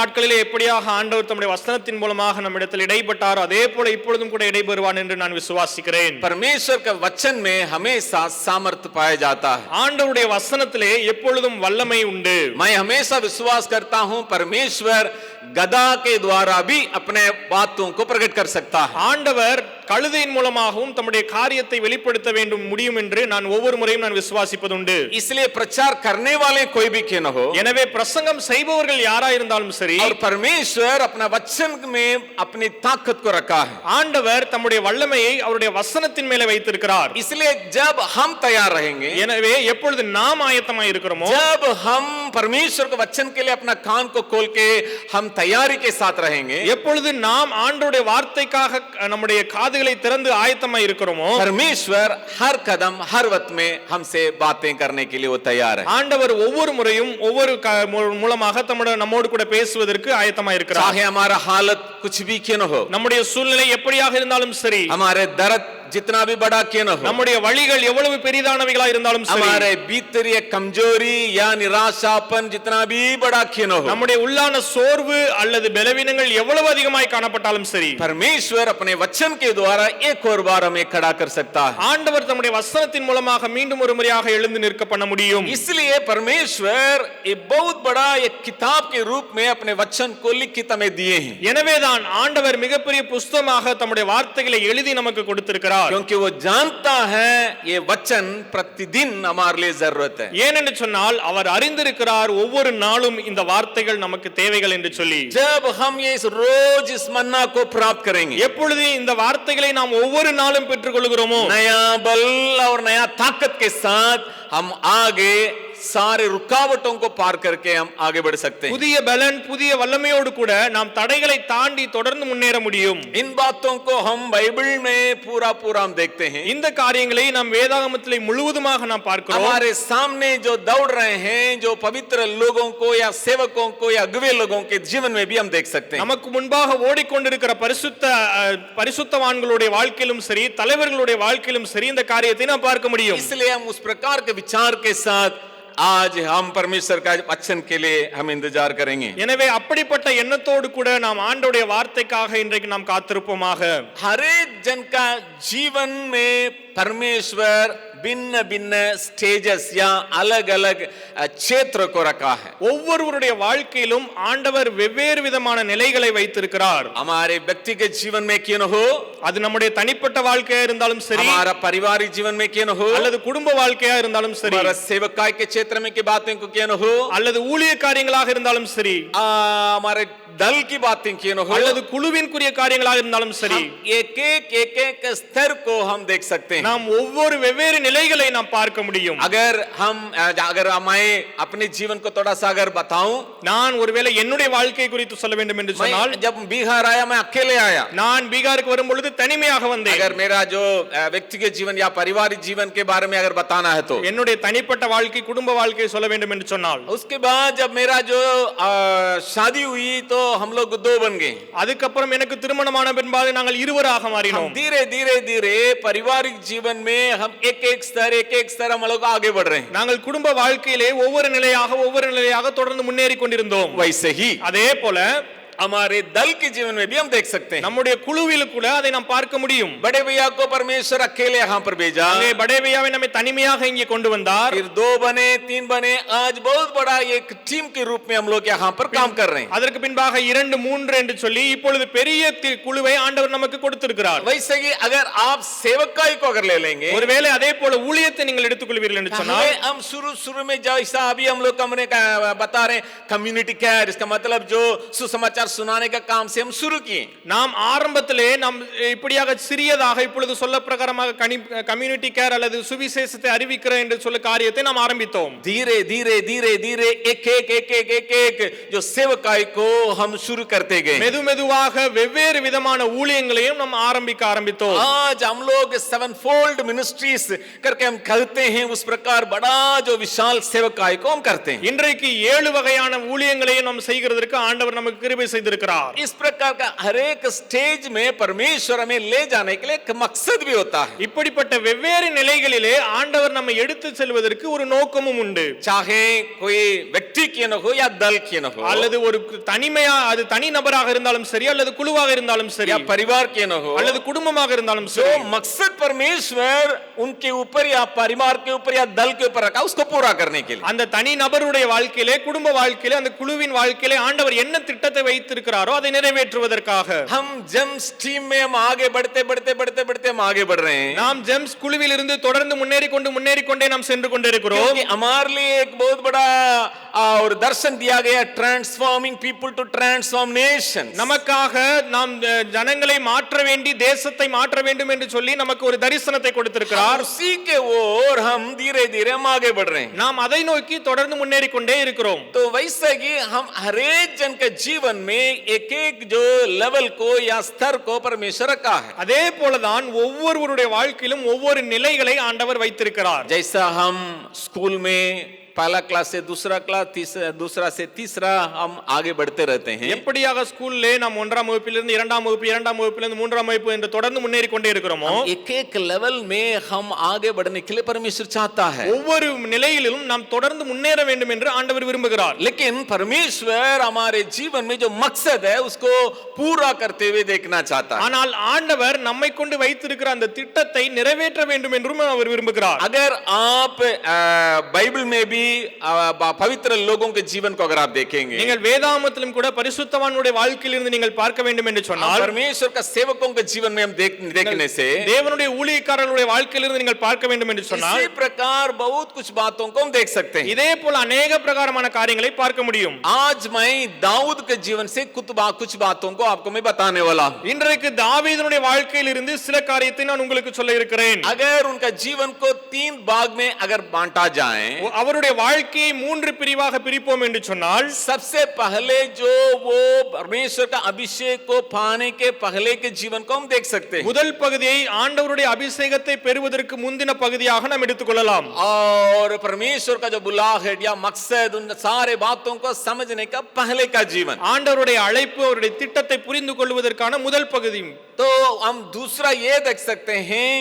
நாட்களிலே எப்படியாக ஆண்டவர் தம்முடைய வசனத்தின் மூலமாக நம்மிடத்தில் இடைப்பட்டாரோ அதே போல இப்பொழுதும் கூட இடைபெறுவான் என்று நான் விசுவாசிக்கிறேன். परमेश्वर के वचन में हमेशा सामर्थ्य पाया जाता है. ஆண்டவருடைய வசனத்திலே எப்பொழுதும் வல்லமை உண்டு. मैं हमेशा विश्वास करता हूं परमेश्वर गधा के द्वारा भी अपने बातों को प्रकट कर सकता है. ஆண்டவர் கழுதையின் மூலமாகவும் தம்முடைய காரியத்தை வெளிப்படுத்த வேண்டும் முடியும் என்று நான் ஒவ்வொரு முறையும் நான் விசுவாசிப்பதுண்டு. इसलिए प्रचार करने वाले कोई भी क्यों न हो, எனவே பிரசங்கம் செய்பவர்கள் யாரா இருந்தாலும் சரி, और परमेश्वर अपना वचन में अपनी ताकत को रखा है. ஆண்டவர் தம்முடைய வல்லமையை அவருடைய வசனத்தின் மேலே வைத்திருக்கிறார். इसलिए जब हम तैयार रहेंगे, எனவே எப்பொழுது நாம் ஆயத்தமாய் இருக்கிறோமோ, जब हम परमेश्वर के वचन के लिए अपना कान को खोल के हम तैयारी के साथ रहेंगे, எப்பொழுது நாம் ஆண்டவருடைய வார்த்தைக்காக நம்முடைய காதுகளை திறந்து ஆயத்தமாய் இருக்கிறோமோ, परमेश्वर हर कदम हर वक्त में हमसे बातें करने के लिए वो तैयार है. ஆண்டவர் ஒவ்வொரு முறையும் ஒவ்வொரு மூலமாக நம்மோடு கூட பேசுவதற்கு ஆயத்தமாய் இருக்கிறார். चाहे हमारा हालत कुछ भी क्यों न हो, நம்முடைய சூழ்நிலை எப்படியாக இருந்தாலும் சரி, हमारे दर्द जितना भी बड़ा क्यों न हो, நம்முடைய வழிகள் எவ்வளவு பெரிதானவைகளா இருந்தாலும் சரி, हमारे भीतरी कमजोरी या निराशापन जितना भी बड़ा क्यों न हो, நம்முடைய உள்ளான சோர்வு அல்லது பலவீனங்கள் எவ்வளவு அதிகமாய் காணப்பட்டாலும் சரி, परमेश्वर अपने वचन के द्वारा एक और बार हमें खड़ा कर सकता है. ஆண்டவர் தம்முடைய வசனத்தின் மூலமாக மீண்டும் ஒரு முறையாக எழுந்து நிற்க பண்ண முடியும். इसलिए परमेश्वर एक बहुत बड़ा एक किताब के रूप में अपने वचन को लिखित हमें दिए हैं. எனவேதான் ஆண்டவர் மிகப்பெரிய புஸ்தகமாக தம்முடைய வார்த்தைகளை எழுதி நமக்கு கொடுத்திருக்கிறார். क्योंकि वो जानता है ये वचन प्रतिदिन हमारे लिए जरूरत है. ஏனென்று சொன்னால் அவர் அறிந்திருக்கிறார் ஒவ்வொரு நாளும் இந்த வார்த்தைகள் நமக்கு தேவைகள் என்று சொல்லி. जब हम ये रोज इस मन्ना को प्राप्त करेंगे, எப்பொழுது இந்த வார்த்தைகளை நாம் ஒவ்வொரு நாளும் பெற்றுக்கொள்கிறோமோ, नया बल और नया ताकत के साथ हम आगे सारे रुकावटों को पार करके हम आगे बढ़ सकते हैं. புதிய பலன் புதிய வல்லமையோடு கூட நாம் தடைகளை தாண்டி தொடர்ந்து முன்னேற முடியும். इन बातों को हम बाइबल में पूरा हम देखते हैं. இந்த காரியங்களை நாம் வேதாகமத்திலே முழுவதுமாக நாம் பார்க்கிறோம். हमारे सामने जो दौड़ रहे हैं, जो पवित्र लोगों को या सेवकों को या अगुवे लोगों के जीवन में भी हम देख सकते हैं. நமக்கு முன்பாக ஓடிக்கொண்டிருக்கிற பரிசுத்தவான்களுடைய வாழ்க்கையிலும் சரி, தலைவர்களுடைய வாழ்க்கையிலும் சரி இந்த காரியத்தை நாம் பார்க்க முடியும். इसलिए हम उस प्रकार के विचार के साथ आज हम परमेश्वर का वचन के लिए हम इंतजार करेंगे. எனவே அப்படிப்பட்ட எண்ணத்தோடு கூட நாம் ஆண்டவருடைய வார்த்தைக்காக இன்றைக்கு நாம் காத்திருப்போமாக. हर एक जन का जीवन में परमेश्वर भिन्न भिन्न स्टेजेस या अलग अलग क्षेत्र को रखा है. ஒவ்வொருவருடைய வாழ்க்கையிலும் ஆண்டவர் வெவ்வேறு விதமான நிலைகளை வைத்திருக்கிறார். हमारे व्यक्तिगत जीवन में क्यों न हो, அது நம்முடைய தனிப்பட்ட வாழ்க்கையா இருந்தாலும் சரி, हमारा पारिवारिक जीवन में क्यों न हो, அல்லது குடும்ப வாழ்க்கையா இருந்தாலும் சரி, हमारा सेवकाई के क्षेत्र में की बातें को क्यों न हो, அல்லது ஊழிய காரியங்களாக இருந்தாலும் சரி, हमारे दल की बातें क्यों न हो, அல்லது குழுவின்குரிய காரியங்களாக இருந்தாலும் சரி, एक एक स्तर को हम देख सकते हैं. நாம் ஒவ்வொரு வெவ்வேறு நிலைகளை நாம் பார்க்க முடியும். अगर मैं अपने जीवन को थोड़ा सा अगर बताऊं, நான் ஒருவேளை என்னுடைய வாழ்க்கை குறித்து சொல்ல வேண்டும் என்று சொன்னால், जब बिहार आया मैं अकेले आया. நான் பீகாருக்கு வரும் பொழுது தனிமையாக வந்தேன். अगर मेरा जो व्यक्तिगत जीवन या पारिवारिक जीवन के बारे में अगर बताना है तो என்னுடைய தனிப்பட்ட வாழ்க்கை குடும்ப வாழ்க்கையை சொல்ல வேண்டும் என்று சொன்னால், उसके बाद जब मेरा जो शादी हुई तो हम लोग दो बन गए. அதுக்கப்புறம் எனக்கு திருமணமான பின்பாக நாங்கள் இருவராக மாறினோம். धीरे धीरे पारिवारिक जीवन में हम एक स्तर हम लोग आगे बढ़ रहे हैं. நாங்கள் குடும்ப வாழ்க்கையிலே ஒவ்வொரு நிலையாக தொடர்ந்து முன்னேறி கொண்டிருந்தோம். वैसे ही அதே போல हमारे दल के जीवन में भी हम देख सकते हैं. நம்முடைய குழுவில் கூட அதை நாம் பார்க்க முடியும். बड़े भैया को परमेश्वर अकेले यहाँ पर भेजा, बड़े भैया நம்மை தனிமையாக இங்கே கொண்டு வந்தார். फिर 2 बने 3 बने, आज बहुत बड़ा एक टीम के रूप में हम लोग यहाँ पर काम कर रहे हैं. அதற்கு பின்பாக 2 3 என்று சொல்லி இப்பொழுது பெரிய குழுவை ஆண்டவர் நமக்கு கொடுத்திருக்கிறார். वैसे ही अगर आप सेवकाई को अगर ले लेंगे, ஒருவேளை அதே போல ஊழியத்தை நீங்கள் எடுத்துக்கொள்வீர்கள் என்று சொன்னால், हम शुरू में जैसा अभी हम लोग बता रहे कम्युनिटी केयर, इसका मतलब जो सुसमाचार सुनाने का काम से हम शुरू किए. நாம் ஆரம்பத்திலே நாம் இப்படியாக சிறியதாக இப்பொழுது சொல்ல பிரகாரமாக கம்யூனிட்டி கேர் அல்லது சுவிசேஷத்தை அறிவிக்கிற என்று சொல்ல காரியத்தை நாம் ஆரம்பித்தோம். धीरे धीरे एक जो सेवकाई को हम शुरू करते गए. மெதுவாக வெவ்வேறு விதமான ஊழியங்களையும் நாம் ஆரம்பித்தோம். आज हम लोग 7-fold ministries करके हम करते हैं. उस प्रकार बड़ा जो विशाल सेवकाई को हम करते हैं. இன்றைக்கு 7 வகையான ஊழியங்களையும் நாம் செய்கிறதற்கு ஆண்டவர் நமக்கு கிருபை செய்திருக்கிறார். इस प्रकार का हर एक स्टेज में परमेश्वर हमें ले जाने के लिए एक मकसद भी होता है. இப்படிப்பட்ட வெவ்வேறு நிலைகளிலே ஆண்டவர் நம்மை எடுத்து செல்வதற்கு ஒரு நோக்கமும் உண்டு. चाहे कोई व्यक्ति क्यों न हो या दल क्यों न हो, அல்லது ஒரு தனிமையா அது தனி நபராக இருந்தாலும் சரி அல்லது குழுவாக இருந்தாலும் சரி या परिवार क्यों न हो, அல்லது குடும்பமாக இருந்தாலும் जो சரி मकसद परमेश्वर उनके ऊपर या परिवार के ऊपर या दल के ऊपर रखा उसको पूरा करने के लिए, அந்த தனி நபருடைய வாழ்க்கையிலே குடும்ப வாழ்க்கையிலே அந்த குழுவின் வாழ்க்கையிலே ஆண்டவர் என்ன திட்டத்தை வைத்திருக்கிறாரோ அதை நிறைவேற்றுவதற்காக हम जेम्स टीम में हम आगे बढ़ते बढ़ते बढ़ते बढ़ते हम आगे बढ़ रहे हैं. நாம் ஜெம்ஸ் குழுவில் இருந்து தொடர்ந்து முன்னேறி கொண்டே நாம் சென்று கொண்டிருக்கிறோம். क्योंकि हमारे लिए एक बहुत बड़ा और दर्शन दिया गया, transforming people to transform nations. நமக்காக நாம் ஜனங்களை மாற்ற வேண்டி தேசத்தை மாற்ற வேண்டும் என்று சொல்லி நமக்கு ஒரு தரிசனத்தை கொடுத்திருக்கிறார். उसी के ओर हम धीरे धीरे हम आगे बढ़ रहे हैं. நாம் அதை நோக்கி தொடர்ந்து முன்னேறி கொண்டே இருக்கிறோம். तो वैसे ही हम हर एक जन के जीवन में एक एक जो लेवल को या स्तर को परमेश्वर रखा है. அதே போலதான் ஒவ்வொருவருடைய வாழ்க்கையிலும் ஒவ்வொரு நிலைகளை ஆண்டவர் வைத்திருக்கிறார். जैसा हम स्कूल में पहला क्लास से दूसरा क्लास, दूसरा से तीसरा हम आगे बढ़ते रहते हैं. எப்படியாக ஸ்கூல்லே நாம் 1ஆம் வகுப்பிலிருந்து 2ஆம் வகுப்பு, 2ஆம் வகுப்பிலிருந்து 3ஆம் வகுப்பு என்று தொடர்ந்து முன்னேறி கொண்டே இருக்கிறோமோ, एक एक लेवल में हम आगे बढ़ने के लिए परमेश्वर चाहता है. ஒவ்வொரு நிலையிலும் நாம் தொடர்ந்து முன்னேற வேண்டும் என்று ஆண்டவர் விரும்புகிறார். लेकिन परमेश्वर हमारे जीवन में जो मकसद है उसको पूरा करते हुए देखना चाहता है. ஆனால் ஆண்டவர் நம்மை கொண்டு வைத்திருக்கிற அந்த திட்டத்தை நிறைவேற்ற வேண்டும் என்றும் அவர் விரும்புகிறார். अगर आप बाइबल में भी पवित्र लोगों के जीवन को अगर आप देखेंगे, நீங்கள் வேதாகமத்திலும் கூட பரிசுத்தவான்களுடைய வாழ்க்கையிலிருந்து நீங்கள் பார்க்க வேண்டும் என்று சொன்னால், परमेश्वर का सेवकों के जीवन में हम देखने से தேவனுடைய ஊழியக்காரர்களுடைய வாழ்க்கையிலிருந்து நீங்கள் பார்க்க வேண்டும் என்று சொன்னால், इसी प्रकार बहुत कुछ बातों को हम देख सकते हैं. இதே போல अनेक பிரகாரமான காரியங்களை பார்க்க முடியும். आज मैं दाऊद के जीवन से कुछ बातों को आपको मैं बताने वाला हूं. இன்றைக்கு தாவீதுனுடைய வாழ்க்கையிலிருந்து சில காரியத்தை நான் உங்களுக்கு சொல்ல இருக்கிறேன். अगर उनका जीवन को 3 भाग में अगर बांटा जाए, அவருடைய வாழ்க்கையை 3 பிரிவாக பிரிப்போம் என்று சொன்னால், सबसे पहले जो वो परमेश्वर का अभिषेक को पाने के पहले के जीवन को हम देख सकते हैं. முதல் பகுதியை ஆண்டவருடைய அபிஷேகத்தை பெறுவதற்கு முந்தின பகுதியாக நாம் எடுத்துக்கொள்ளலாம். और परमेश्वर का जो बुलाहट या मकसद, उन सारे बातों को समझने का पहले का जीवन, ஆண்டவருடைய அழைப்பு அவருடைய திட்டத்தை புரிந்து கொள்வதற்கான முதல் பகுதி. तो हम दूसरा ये देख सकते हैं,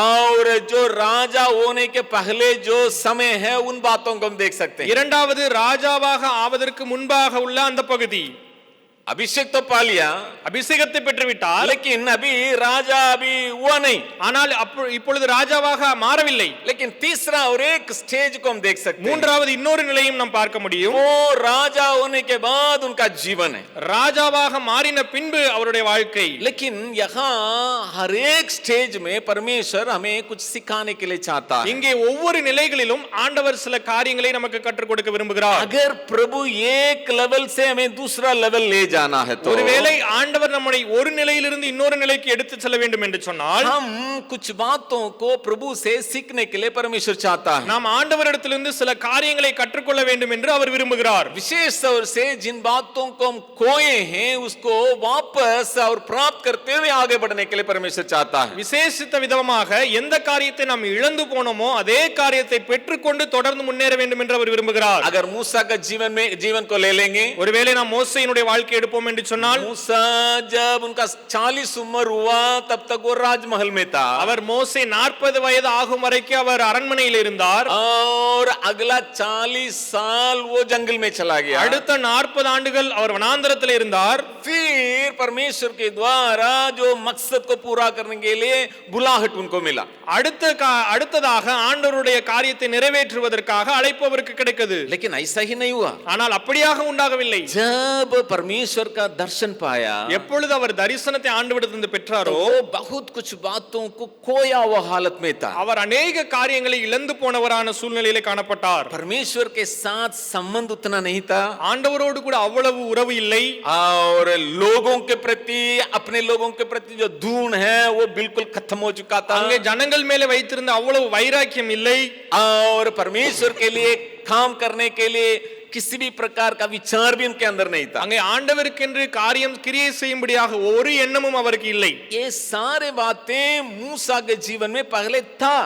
और जो राजा होने के पहले जो समय है उन बातों को हम देख सकते हैं. இரண்டாவது ராஜாவாக ஆவதற்கு முன்பாக உள்ள அந்த பகுதி. अभिषेक तो पा लिया, அபிஷேகத்தை பெற்றுவிட்டார், लेकिन अभी राजा अभी हुआ नहीं. ஆனால் இப்பொழுது ராஜாவாக மாறவில்லை. लेकिन तीसरा और एक स्टेज को हम देख सकते हैं. மூன்றாவது இன்னொரு நிலையும் நாம் பார்க்க முடியும். वो राजा होने के बाद उनका जीवन है. ராஜாவாக மாறின பின்பு அவருடைய வாழ்க்கை. लेकिन यहाँ हर एक स्टेज में परमेश्वर हमें कुछ सिखाने के लिए चाहता है. இங்கே ஒவ்வொரு நிலைகளிலும் ஆண்டவர் சில காரியங்களை நமக்கு கற்றுக் கொடுக்க விரும்புகிறார். अगर प्रभु एक लेवल से हमें दूसरा लेवल ले जाना है तो, ஒருவேளை ஆண்டவர் நம்மை ஒரு நிலையிலிருந்து இன்னொரு நிலைக்கு எடுத்து செல்ல வேண்டும் என்று சொன்னால், हम कुछ बातों को प्रभु से सीखने के लिए परमेश्वर चाहता है. நாம் ஆண்டவரிடத்திலிருந்து சில காரியங்களை கற்றுக்கொள்ள வேண்டும் என்று அவர் விரும்புகிறார். विशेष तौर से जिन बातों को हम खोए हैं उसको वापस और प्राप्त करते हुए आगे बढ़ने के लिए परमेश्वर चाहता है. விசேஷித்த விதமாக எந்த காரியத்தை நாம் இழந்து போனோமோ அதே காரியத்தை பெற்றுக்கொண்டு தொடர்ந்து முன்னேற வேண்டும் என்று அவர் விரும்புகிறார். अगर मूसा का जीवन को ले लेंगे, ஒருவேளை நாம் மோசேயினுடைய வாழ்க்கை எடுப்போம் என்று சொன்னால், मूसा जब उनका 40 उम्र हुआ तब तक वो राजमहल में था. அவர் மோசே 40 வயது ஆகும் வரைக்கும் அவர் அரண்மனையில் இருந்தார். और अगला 40 साल वो जंगल में चला गया. அடுத்த 40 ஆண்டுகள் அவர் வனாந்தரத்தில் இருந்தார். फिर परमेश्वर के द्वारा जो मकसद को पूरा करने के लिए बुलाहट उनको मिला. அடுத்ததாக ஆண்டவருடைய காரியத்தை நிறைவேற்றுவதற்காக அழைப்பு அவருக்கு கிடைத்தது. लेकिन ऐसा ही नहीं हुआ. ஆனால் அப்படியாக உண்டாகவில்லை. जब परमेश्वर का दर्शन पाया, எப்பொழுது அவர் தரிசனத்தை ஆண்டவரிடமிருந்து பெற்றாரோ, वो बहुत कुछ बातों को खोया हुआ हालत में था. அவர் अनेक காரியங்களை இழந்து போனவரான சூழ்நிலையிலே காணப்பட்டார். परमेश्वर के साथ संबंध उतना नहीं था, ஆண்டவரோடு கூட அவ்வளவு உறவு இல்லை. और लोगों के प्रति, अपने लोगों के प्रति जो धून है वो बिल्कुल खत्म हो चुका था. அங்கே ஜனங்கள் மேலே வைத்திருந்த அவ்வளவு வைராக்கியம் இல்லை. और परमेश्वर के लिए काम करने के लिए किसी भी प्रकार का विचार भी उनके अंदर नहीं था. அங்கே ஆண்டவருக்கென்று காரியம் கிரியை செய்யும்படியாக ஒரு எண்ணமும் அவருக்கு இல்லை. ये सारे बातें मूसा के जीवन में पहले था.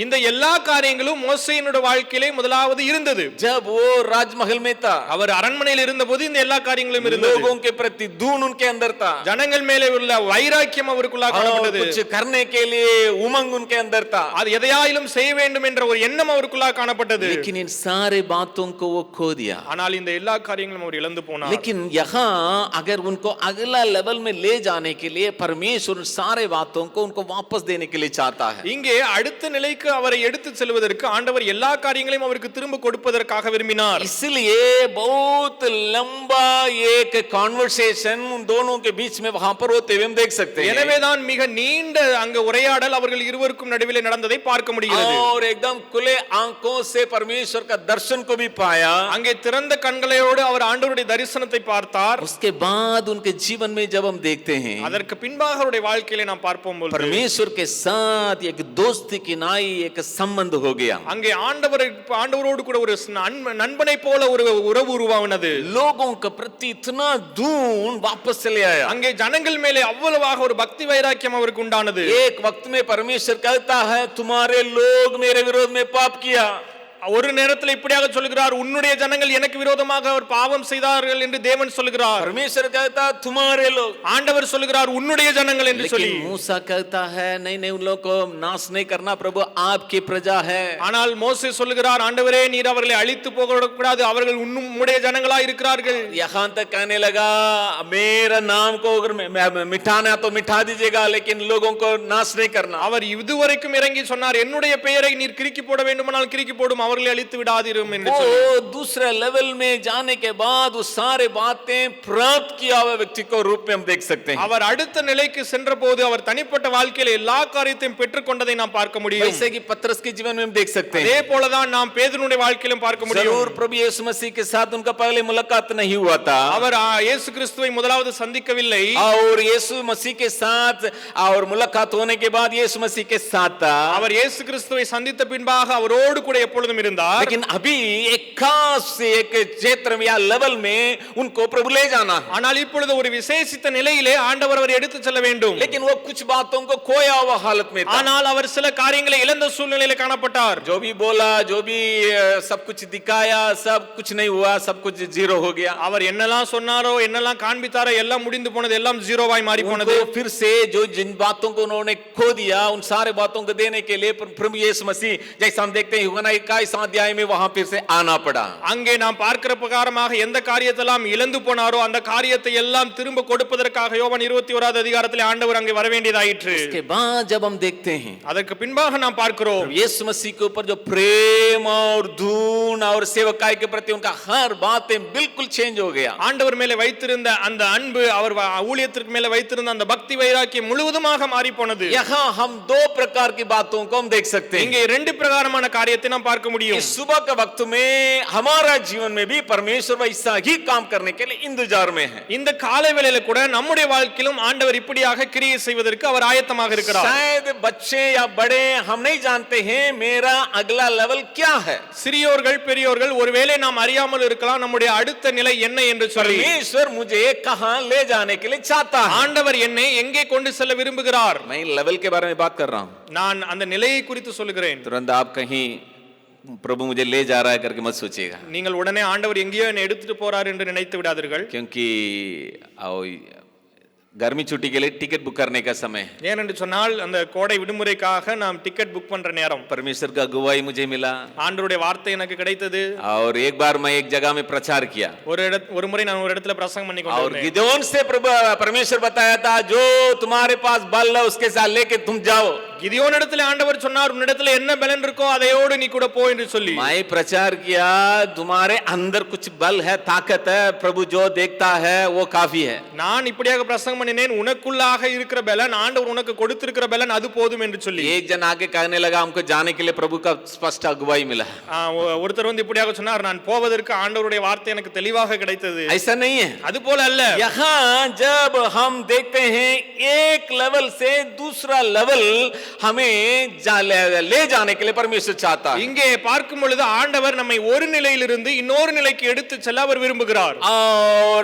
இந்த எல்லா காரியங்களும் மோசேயினுடைய வாழ்க்கையிலே முதலாவது இருந்தது. जब वो राजमहल में था, அவர் அரண்மனையில் இருந்தபோது இந்த எல்லா காரியங்களும் இருந்தது. लोगों के प्रति दून उनके अंदर था, ஜனங்கள் மேலே உள்ள வைராக்கியம் அவருக்குள்ள காணப்பட்டது. कुछ करने के लिए उमंग उनके अंदर था, அது எதையாயிலும் செய்ய வேண்டும் என்ற ஒரு எண்ணம் அவருக்குள்ள காணப்பட்டது. लेकिन इन सारे बातों को वो खो दिया. ஆனால் இந்த எல்லா காரியங்களும் அவர் இழந்து போனார். लेकिन यहाँ अगर उनको अगला लेवल में ले जाने के लिए परमेश्वर उन सारे बातों को उनको वापस देने के लिए चाहता है. இங்கே அடுத்த நிலைக்கு அவரை எடுத்து செல்வதற்கு ஆண்டவர் எல்லா காரியங்களையும் அவருக்கு திரும்ப கொடுப்பதற்காக விரும்பினார். इसलिए बहुत लंबा एक कॉन्वर्सेशन उन दोनों के बीच में वहां पर होते हुए हम देख सकते हैं. எனவேதான் மிக நீண்ட அங்க உரையாடல் அவர்கள் இருவருக்கும் நடுவிலே நடந்ததை பார்க்க முடிகிறது. और एकदम खुले आंखों से परमेश्वर का दर्शन को भी पाया. அங்கே திறந்த கண்களோடு அவர் ஆண்டவருடைய தரிசனத்தை பார்த்தார். उसके बाद उनके जीवन में जब हम देखते हैं, அதற்கு பின்பாக அவருடைய வாழ்க்கையிலே நாம் பார்ப்போம் பொழுது परमेश्वर के साथ एक दोस्ती की नाई एक संबंध हो गया. அங்கே ஆண்டவரோடு கூட ஒரு நண்பனை போல ஒரு உறவு உருவானது. लोगों के प्रति इतना दून वापस चले आया. அங்கே ஜனங்கள் மேலே அவ்வளவாக ஒரு பக்தி வைராக்கியம் அவருக்கு உண்டானது. एक वक्त में परमेश्वर कहता है, तुम्हारे लोग मेरे विरोध में पाप किया. ஒரு நேரத்தில் இப்படியாக சொல்கிறார், உன்னுடைய ஜனங்கள் எனக்கு விரோதமாக அவர் பாவம் செய்தார்கள் என்று தேவன் சொல்கிறார். परमेश्वर कहता है तुम्हारे लोग, ஆண்டவர் சொல்கிறார் உன்னுடைய ஜனங்கள் என்று சொல்லி. लेकिन मूसा कहता है नहीं नहीं, उन लोगों को नाश नहीं करना, प्रभु आपकी प्रजा है. ஆனால் மோசே சொல்கிறார், ஆண்டவரே நீர் அவர்களை அழித்து போக கூடாது, அவர்கள் உன்னுடைய ஜனங்களாய் இருக்கிறார்கள். यहाँ तक कहने लगा, मेरा नाम को अगर मिटाना तो मिटा दीजिएगा, लेकिन लोगों को नाश नहीं करना. அவர் இதுவரைக்கும் இறங்கி சொன்னார், என்னுடைய பெயரை நீர் கிறுக்கி போட வேண்டுமானால் கிறுக்கி போடும், அவர்களை அழித்து விடாதீரும் என்று சொல்லி. वो दूसरे लेवल में जाने के बाद वो सारे बातें प्राप्त किया हुआ व्यक्ति को रूप में हम देख सकते हैं. அவர் அடுத்த நிலைக்கு சென்றபோது அவர் தனிப்பட்ட வாழ்க்கையில் எல்லா காரியத்தையும் பெற்றுக்கொண்டதை நாம் பார்க்க முடியும். वैसे कि पतरस के जीवन में हम देख सकते हैं. அதே போலதான் நாம் பேதுருடைய வாழ்க்கையிலும் பார்க்க முடியும். जरूर प्रभु यीशु मसीह के साथ उनका पहले मुलाकात नहीं हुआ था, அவர் இயேசு கிறிஸ்துவை முதலாவது சந்திக்கவில்லை. और यीशु मसीह के साथ और मुलाकात होने के बाद यीशु मसीह के साथ था. அவர் இயேசு கிறிஸ்துவை சந்தித்த பின்பாக அவரோடு கூட எப்பொழுதும் இருந்தார். लेकिन अभी एक खास एक क्षेत्र में या लेवल में उनको प्रभु ले जाना है. ஆனால் இப்பொழுது ஒரு விசேஷித்த நிலையிலே ஆண்டவர் அவரை எடுத்து செல்ல வேண்டும். लेकिन वो कुछ बातों को खोया हुआ हालत में था. ஆனால் அவர் சில காரியங்களை இழந்த சூழ்நிலையில காணப்பட்டார். जो भी बोला, जो भी सब कुछ दिखाया, सब कुछ नहीं हुआ, सब कुछ जीरो हो गया. அவர் என்னெல்லாம் சொன்னாரோ என்னெல்லாம் காண்பித்தாரோ எல்லாம் முடிந்து போனது, எல்லாம் ஜீரோவாய் மாறி போனது. फिर से जो जिन बातों को उन्होंने खो दिया, उन सारे बातों को देने के लिए प्रभु यीशु मसीह, जैसा हम देखते हैं यूहन्ना 21 अध्याय में, वहां फिर से आना पड़ा. அங்கே நாம் பார்க்கிற பிரகாரமாக எந்த காரியத்தெல்லாம் இழந்து போனாரோ அந்த காரியத்தை எல்லாம் திரும்ப கொடுப்பதற்காக யோவான் 21வது அதிகாரத்திலே ஆண்டவர் அங்கே வர வேண்டியதாயிற்று. उसके बाद जब हम देखते हैं, அதற்கு பின்பாக நாம் பார்க்கிறோம் यीशु मसीह के ऊपर जो प्रेम और धून और सेवकाई के प्रति उनका हर बातें बिल्कुल चेंज हो गया. ஆண்டவர் மேலே வைத்திருந்த அந்த அன்பு, அவர் ஊழியத்திற்கு மேலே வைத்திருந்த அந்த பக்தி வைராக்கியம் முழுவதுமாக மாறி போனது. यहाँ हम दो प्रकार की बातों को हम देख सकते हैं. இங்கே ரெண்டு பிரகாரமான காரியத்தை நாம் பார்க்க முடியும். इस सुबह के वक्त में हमारा जीवन में भी परमेश्वर वैसा ही काम करने के लिए इंतजार में है. இந்த காலை வேளையில கூட நம்முடைய வாழ்க்கையிலும் ஆண்டவர் இப்படியாக கிரியை செய்வதற்கு அவர் ஆயத்தமாக இருக்கிறார். शायद बच्चे या बड़े हम नहीं जानते हैं मेरा अगला लेवल क्या है. சிறியோர்கள் பெரியோர்கள் ஒருவேளை நாம் அறியாமல் இருக்கலாம் நம்முடைய அடுத்த நிலை என்ன என்று சொல்லி. परमेश्वर मुझे कहां ले जाने के लिए चाहता है. ஆண்டவர் என்னை எங்கே கொண்டு செல்ல விரும்புகிறார். मैं लेवल के बारे में बात कर रहा हूं. நான் அந்த நிலையை குறித்து சொல்லுகிறேன். तुरंत आप कहीं प्रभु मुझे ले जा रहा है करके मत सोचिएगा, நீங்கள் உடனே ஆண்டவர் எங்கேயோ என்னை எடுத்துட்டு போறார் என்று நினைத்து விடாதீர்கள். क्योंकि गर्मी छुट्टी के लिए टिकट बुक करने का समय, ஏனென்று சொன்னால் அந்த கோடை விடுமுறைக்காக நாம் டிக்கெட் புக் பண்ற நேரம். परमेश्वर का गवाही मुझे मिला ஆண்டவருடைய வார்த்தை எனக்கு கிடைத்தது. और एक बार मैं एक जगह में प्रचार किया, ஒரு முறை நான் ஒரு இடத்துல பிரசங்கம் பண்ணி और கொண்டிருந்தேன். गिदोन से परमेश्वर बताया था जो तुम्हारे पास बल है उसके साथ लेके तुम जाओ. கிதியோன் இடத்துல ஆண்டவர் சொன்னார், உன்னிடத்துல என்ன பலன் இருக்கோ அதையோடு நீ கூட போ என்று சொல்லி. मैं प्रचार किया, तुम्हारे अंदर कुछ बल है, ताकत है, प्रभु जो देखता है वो काफी है. நான் இப்படியாக பிரசங்கம் பண்ணினேன், உனக்குள்ளாக இருக்கிற பலன், ஆண்டவர் உனக்கு கொடுத்திருக்கிற பலன் அது போதும் என்று சொல்லி. एक जन आगे कहने लगा हमको जाने के लिए प्रभु का स्पष्ट अगुवाई मिला. ஒருத்தர் வந்து இப்படியாக சொன்னார், நான் போவதற்கு ஆண்டவருடைய வார்த்தை எனக்கு தெளிவாக கிடைத்தது. ऐसा नहीं है, அது போல அல்ல. यहाँ जब हम देखते हैं एक लेवल से दूसरा लेवल हमें ले जाने के लिए परमेश्वर चाहता है। இங்கே பார்க்கும் பொழுது ஆண்டவர் நம்மை ஒரு நிலையிலிருந்து இன்னொரு நிலைக்கு எடுத்து செல்ல அவர் விரும்புகிறார். और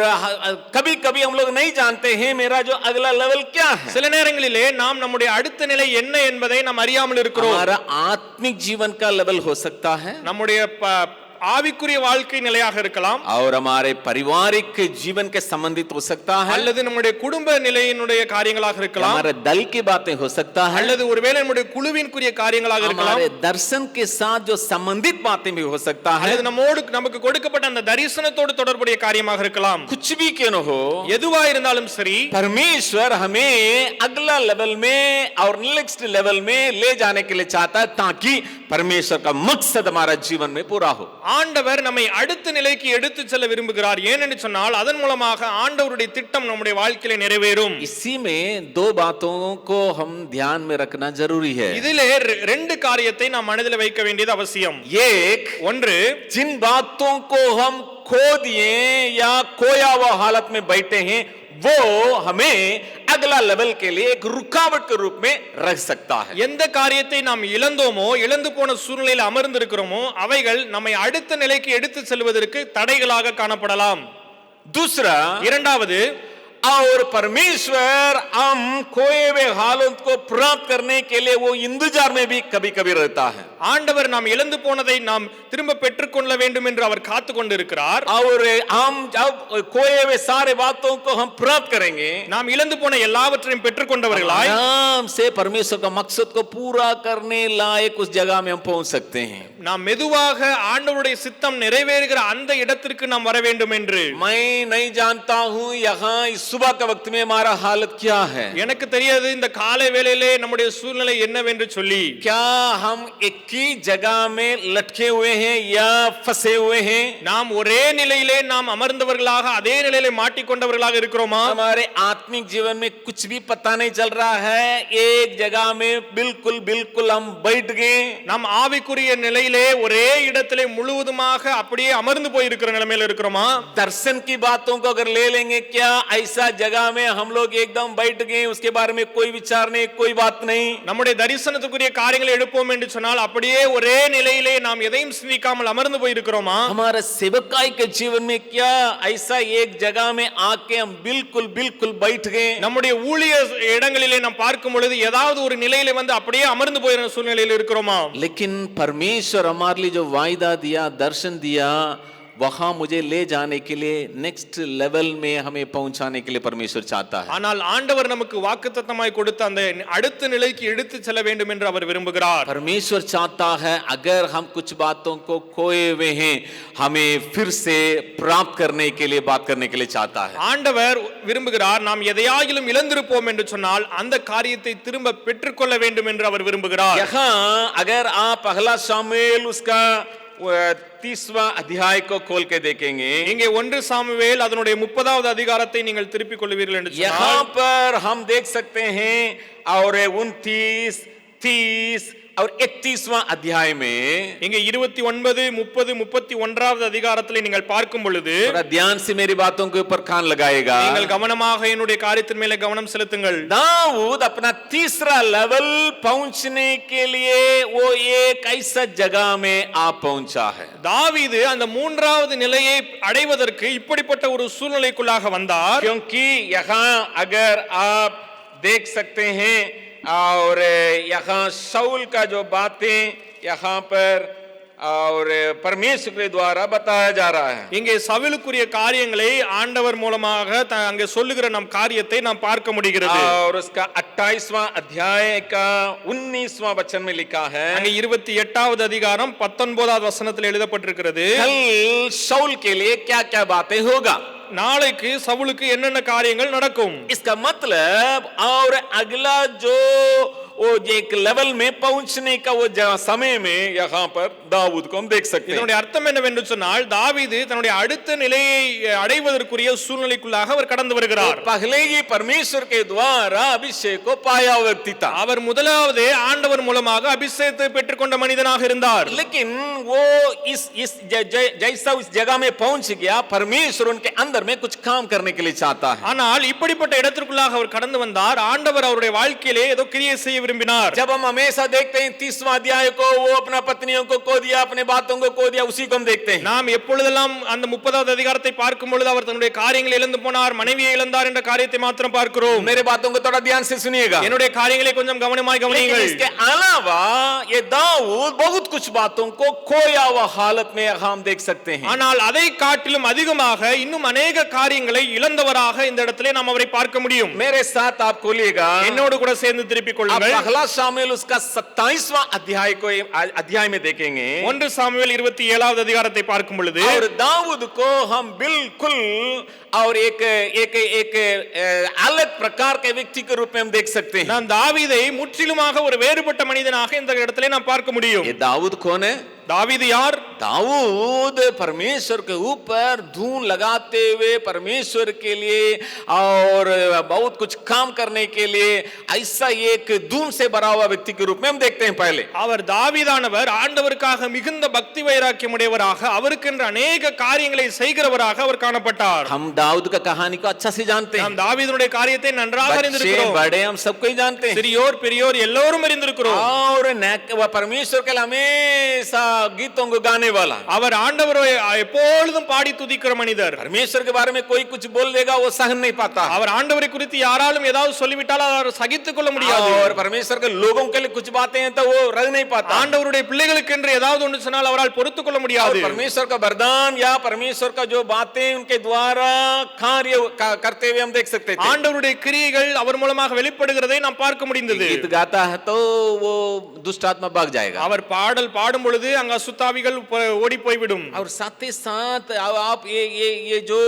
कभी कभी हम लोग नहीं जानते हैं मेरा जो अगला लेवल क्या है। சில நேரங்களிலே நாம் நம்முடைய அடுத்த நிலை என்ன என்பதை நாம் அறியாமல் இருக்கிறோம். हमारा आत्मिक जीवन का लेवल हो सकता है, நம்முடைய ஆவிக்குரிய வாழ்க்கை நிலையாக இருக்கலாம், और हमारे पारिवारिक जीवन के संबंधित हो सकता है, அல்லது நம்முடைய குடும்ப நிலையினுடைய காரியங்களாக இருக்கலாம், हमारे दल की बातें हो सकता है, அல்லது ஒருவேளை நம்முடைய குழுவின்குரிய காரியங்களாக இருக்கலாம், हमारे दर्शन के साथ जो संबंधित बातें भी हो सकता है, அல்லது நம்மோடு நமக்கு கொடுக்கப்பட்ட அந்த தரிசனத்தோடு தொடர்புடைய காரியமாக இருக்கலாம். कुछ भी क्यों न हो, எதுவா இருந்தாலும் சரி, परमेश्वर हमें अगला लेवल में और नेक्स्ट लेवल में ले जाने के लिए चाहता है, ताकि परमेश्वर का मकसद हमारा जीवन में पूरा हो। ஆண்டவர் நம்மை அடுத்த நிலைக்கு எடுத்து செல்ல விரும்புகிறார். ஏனென்று சொன்னால் அதன் மூலமாக ஆண்டவருடைய திட்டம் நம்முடைய வாழ்க்கையில நிறைவேறும். इसी में दो बातों को हम ध्यान में रखना जरूरी है। இதிலே ரெண்டு காரியத்தை நாம் மனதில் வைக்க வேண்டியது அவசியம். एक, ஒன்று, जिन बातों को हम खो दिए या खोया हुआ हालत में बैठे हैं, वो हमें अगला लेवल के लिए एक रुकावट के रूप में रख सकता है। எந்த காரியத்தை நாம் இழந்தோமோ, இழந்து போன சூழ்நிலையில் அமர்ந்திருக்கிறோமோ, அவைகள் நம்மை அடுத்த நிலைக்கு எடுத்து செல்வதற்கு தடைகளாக காணப்படலாம். दूसरा, இரண்டாவது, और परमेश्वर हम खोए हुए हालत को प्राप्त करने के लिए वो इंतजार में भी कभी कभी रहता है। ஆண்டவர் நாம் இழந்து போனதை நாம் திரும்ப பெற்றுக்கொள்ள வேண்டும் என்று அவர் காத்து கொண்டிருக்கிறார். और हम जब खोए हुए सारे बातों को हम प्राप्त करेंगे, நாம் இழந்து போன எல்லாவற்றையும் பெற்றுக்கொண்டவர்களாய் आराम से परमेश्वर का मकसद को पूरा करने लायक उस जगह में हम पहुंच सकते हैं। நாம் மெதுவாக ஆண்டவருடைய சித்தம் நிறைவேறுகிற அந்த இடத்திற்கு நாம் வர வேண்டும் என்று. मैं नहीं जानता हूं यहाँ इस सुबह के वक्त में हमारा हालत क्या है। எனக்கு தெரியாது இந்த காலை வேளையிலே நம்முடைய சூழ்நிலை என்னவென்று சொல்லி. क्या हम एक ही जगह में लटके हुए हैं या फंसे हुए हैं? நாம் ஒரே நிலையிலே நாம் அமர்ந்தவர்களாக அதே நிலையிலே மாட்டிக்கொண்டவர்களாக இருக்கிறோமா? हमारे आत्मिक जीवन में कुछ भी पता नहीं चल रहा है, एक जगह में बिल्कुल बिल्कुल हम बैठ गए। நாம் ஆவிக்குரிய நிலையிலே ஒரே இடத்திலே முழுவதுமாக அப்படியே அமர்ந்து போய் இருக்கிற நிலைமையில இருக்கிறோமா? दर्शन की बातों को अगर ले लेंगे, क्या ऐसा जगह में हम लोग एकदम बैठ गए, उसके बारे में कोई विचार नहीं, कोई बात नहीं? நம்முடைய தரிசனத்துக்குரிய காரியங்களை எடுப்போம் என்று சொன்னால் அப்படியே ஒரே நிலையிலே நாம் எதையும் சிந்திக்காமல் அமர்ந்து போய் இருக்கிறோமா? हमारे सेवकाई के जीवन में क्या ऐसा एक जगह में आके हम बिल्कुल बिल्कुल बैठ गए? நம்முடைய ஊழிய இடங்களிலே நாம் பார்க்கும் பொழுது ஏதாவது ஒரு நிலையிலே வந்து அப்படியே அமர்ந்து போயிற சூழ்நிலையில் இருக்கிறோமா? लेकिन परमेश्वर हमारे लिए जो वायदा दिया, दर्शन दिया, वहां मुझे ले जाने के लिए, नेक्स्ट लेवल में हमें पहुंचाने के लिए परमेश्वर चाहता है। ஆனால் ஆண்டவர் நமக்கு வாக்குத்தத்தமாய் கொடுத்த அந்த அடுத்த நிலைக்கு எடுத்து செல்ல வேண்டும் என்று அவர் விரும்புகிறார். परमेश्वर चाहता है अगर हम कुछ बातों को खोए हुए हैं, हमें फिर से प्राप्त करने के लिए बात करने के लिए चाहता है। ஆண்டவர் விரும்புகிறார் நாம் எதையாகிலும் இழந்திருப்போம் என்று சொன்னால் அந்த காரியத்தை திரும்ப பெற்றுக்கொள்ள வேண்டும் என்று அவர் விரும்புகிறார். यहाँ अगर आप पहला शामुएल उसका 30वां अध्याय को खोल के देखेंगे, இங்கே 1 சாமுவேல் அதனுடைய 30வது அதிகாரத்தை நீங்கள் திருப்பிக் கொள்வீர்கள் என்று சொன்னால் यहाँ पर हम देख सकते हैं और 29, 30 और 31वां अध्याय में, இங்கே 29, 30, 31வது அதிகாரத்திலே நீங்கள் பார்க்கும் பொழுது थोड़ा ध्यान से मेरी बातों के ऊपर कान लगाएगा। நீங்கள் கவனமாக என்னுடைய காரியத்தின் மேலே கவனம் செலுத்துங்கள். दाऊद अपना तीसरा लेवल पहुंचने के लिए वो एक ऐसा जगह में आप पहुंचा है। தாவீது அந்த 3வது நிலையை அடைவதற்கு இப்படிப்பட்ட ஒரு சூழ்நிலைக்குள்ளாக வந்தார். क्योंकि यहाँ अगर आप देख सकते हैं और यहाँ शाऊल का जो बातें यहाँ पर और परमेश्वर के द्वारा बताया जा रहा है। இங்கே சவுலுக்குரிய காரியங்களை ஆண்டவர் மூலமாக அங்கே சொல்லுகிற நம் காரியத்தை நாம் பார்க்க முடிகிறது. और उसका 28वां अध्याय का 19वां वचन में लिखा है, அங்கே 28வது அதிகாரம் 19வது வசனத்தில் எழுதப்பட்டிருக்கிறது, कल शाऊल के लिए क्या क्या बातें होगा, நாளைக்கு சவுலுக்கு என்னென்ன காரியங்கள் நடக்கும். इसका मतलब और अगला जो वो एक लेवल में पहुंचने का वो समय में यहाँ पर दाऊद को हम देख सकते हैं। இதனுடைய அர்த்தம் என்னவென்று சொன்னால் தாவீது தன்னுடைய அடுத்த நிலையை அடைவதற்குரிய சூழ்நிலைக்குள்ளாக அவர் கடந்து வருகிறார். पहले ही परमेश्वर के द्वारा अभिषेक को पाया व्यक्ति था, அவர் முதலாவது ஆண்டவர் மூலமாக அபிஷேகத்தை பெற்றுக்கொண்ட மனிதனாக இருந்தார். लेकिन वो इस जैसा उस जगह में पहुंच गया, परमेश्वर उनके अंदर में कुछ काम करने के लिए चाहता है। ஆனால் இப்படிப்பட்ட இடத்திற்குள்ளாக அவர் கடந்து வந்தார். ஆண்டவர் அவருடைய வாழ்க்கையிலே ஏதோ கிரியை செய்ய விரும்பினார். जब हम हमेशा देखते हैं 30वां अध्याय को, वो अपना पत्नियों को खो दिया, अपने बातों को खो दिया, उसी को हम देखते हैं. நாம் எப்பொழுதெல்லாம் அந்த 30வது அதிகாரத்தை பார்க்கும் பொழுது அவர் தன்னுடைய காரியங்களை இழந்து போனார், மனைவியை இழந்தார் என்ற காரியத்தை மாத்திரம் பார்க்கிறோம். मेरे बातों को थोड़ा ध्यान से सुनिएगा. என்னுடைய காரியங்களை கொஞ்சம் கவனமாய் கவனியுங்கள். इसके अलावा ये दाऊद बहुत कुछ बातों को खोया हुआ हालत में हम देख सकते हैं. ஆனால் அதை காட்டிலும் அதிகமாக இன்னும் अनेक காரியங்களை இழந்தவராக இந்த இடத்திலே நாம் அவரை பார்க்க முடியும். मेरे साथ आप खोलिएगा. என்னோடு கூட சேர்ந்து திருப்பிக் கொள்ளுங்கள். आप पहला शामुएल उसका 27वां अध्याय में देखेंगे. 1 சாமுவேல் 27வது அதிகாரத்தை பார்க்கும் பொழுது और दाऊद को हम बिल्कुल और एक अलग प्रकार के व्यक्ति के रूप में हम देख सकते हैं. நாம் தாவீதை முற்றிலுமாக ஒரு வேறுபட்ட மனிதனாக இந்த இடத்திலே நாம் பார்க்க முடியும். ये दाऊद कौन है? தாவீது யார்? दाऊद परमेश्वर के ऊपर धून लगाते हुए परमेश्वर के लिए और बहुत कुछ काम करने के लिए ऐसा एक धून से भरा हुआ व्यक्ति के रूप में हम देखते हैं. पहले அவர் தாவீதானவர் ஆண்டவருக்காக மிகுந்த பக்தி வைராக்கியம் உடையவராக அவருக்கென்று अनेक காரியங்களை செய்கிறவராக அவர் காணப்பட்டார். हम दाऊद का कहानी को अच्छा से जानते हैं. நாம் தாவீதுடைய காரியத்தை நன்றாக बच्चे அறிந்திருக்கிறோம். बड़े हम सबको ही जानते हैं. சிறியோர் பெரியோர் எல்லோரும் அறிந்திருக்கிறோம். और परमेश्वर के लिए हमेशा गीतों को गाने वाला, அவர் ஆண்டவரை எப்பொழுதும் பாடி துதிக்கிற மனிதர். परमेश्वर के बारे में कोई कुछ बोल देगा वो सहन नहीं पाता. அவர் ஆண்டவரை குறித்து யாராலும் ஏதாவது சொல்லிவிட்டால் அவர் சகித்துக் கொள்ள முடியாது. और परमेश्वर के लोगों के लिए कुछ बातें हैं तो वो रह नहीं पाता. ஆண்டவருடைய பிள்ளைகளுக்கு என்று ஏதாவது ஒன்று சொன்னால் அவரால் பொறுத்துக் கொள்ள முடியாது. परमेश्वर का वरदान या परमेश्वर का जो बातें उनके द्वारा कार्य करते हुए हम देख सकते थे. ஆண்டவருடைய கிரியைகள் அவர் மூலமாக வெளிப்படுகிறதை நாம் பார்க்க முடிந்தது. गीत गाता है तो वो दुष्ट आत्मा भाग जाएगा. அவர் பாடல் பாடும் பொழுது அங்க அசுத்தாவிகள் ஓடி போய்விடும். और साथ ही साथ आप ये जो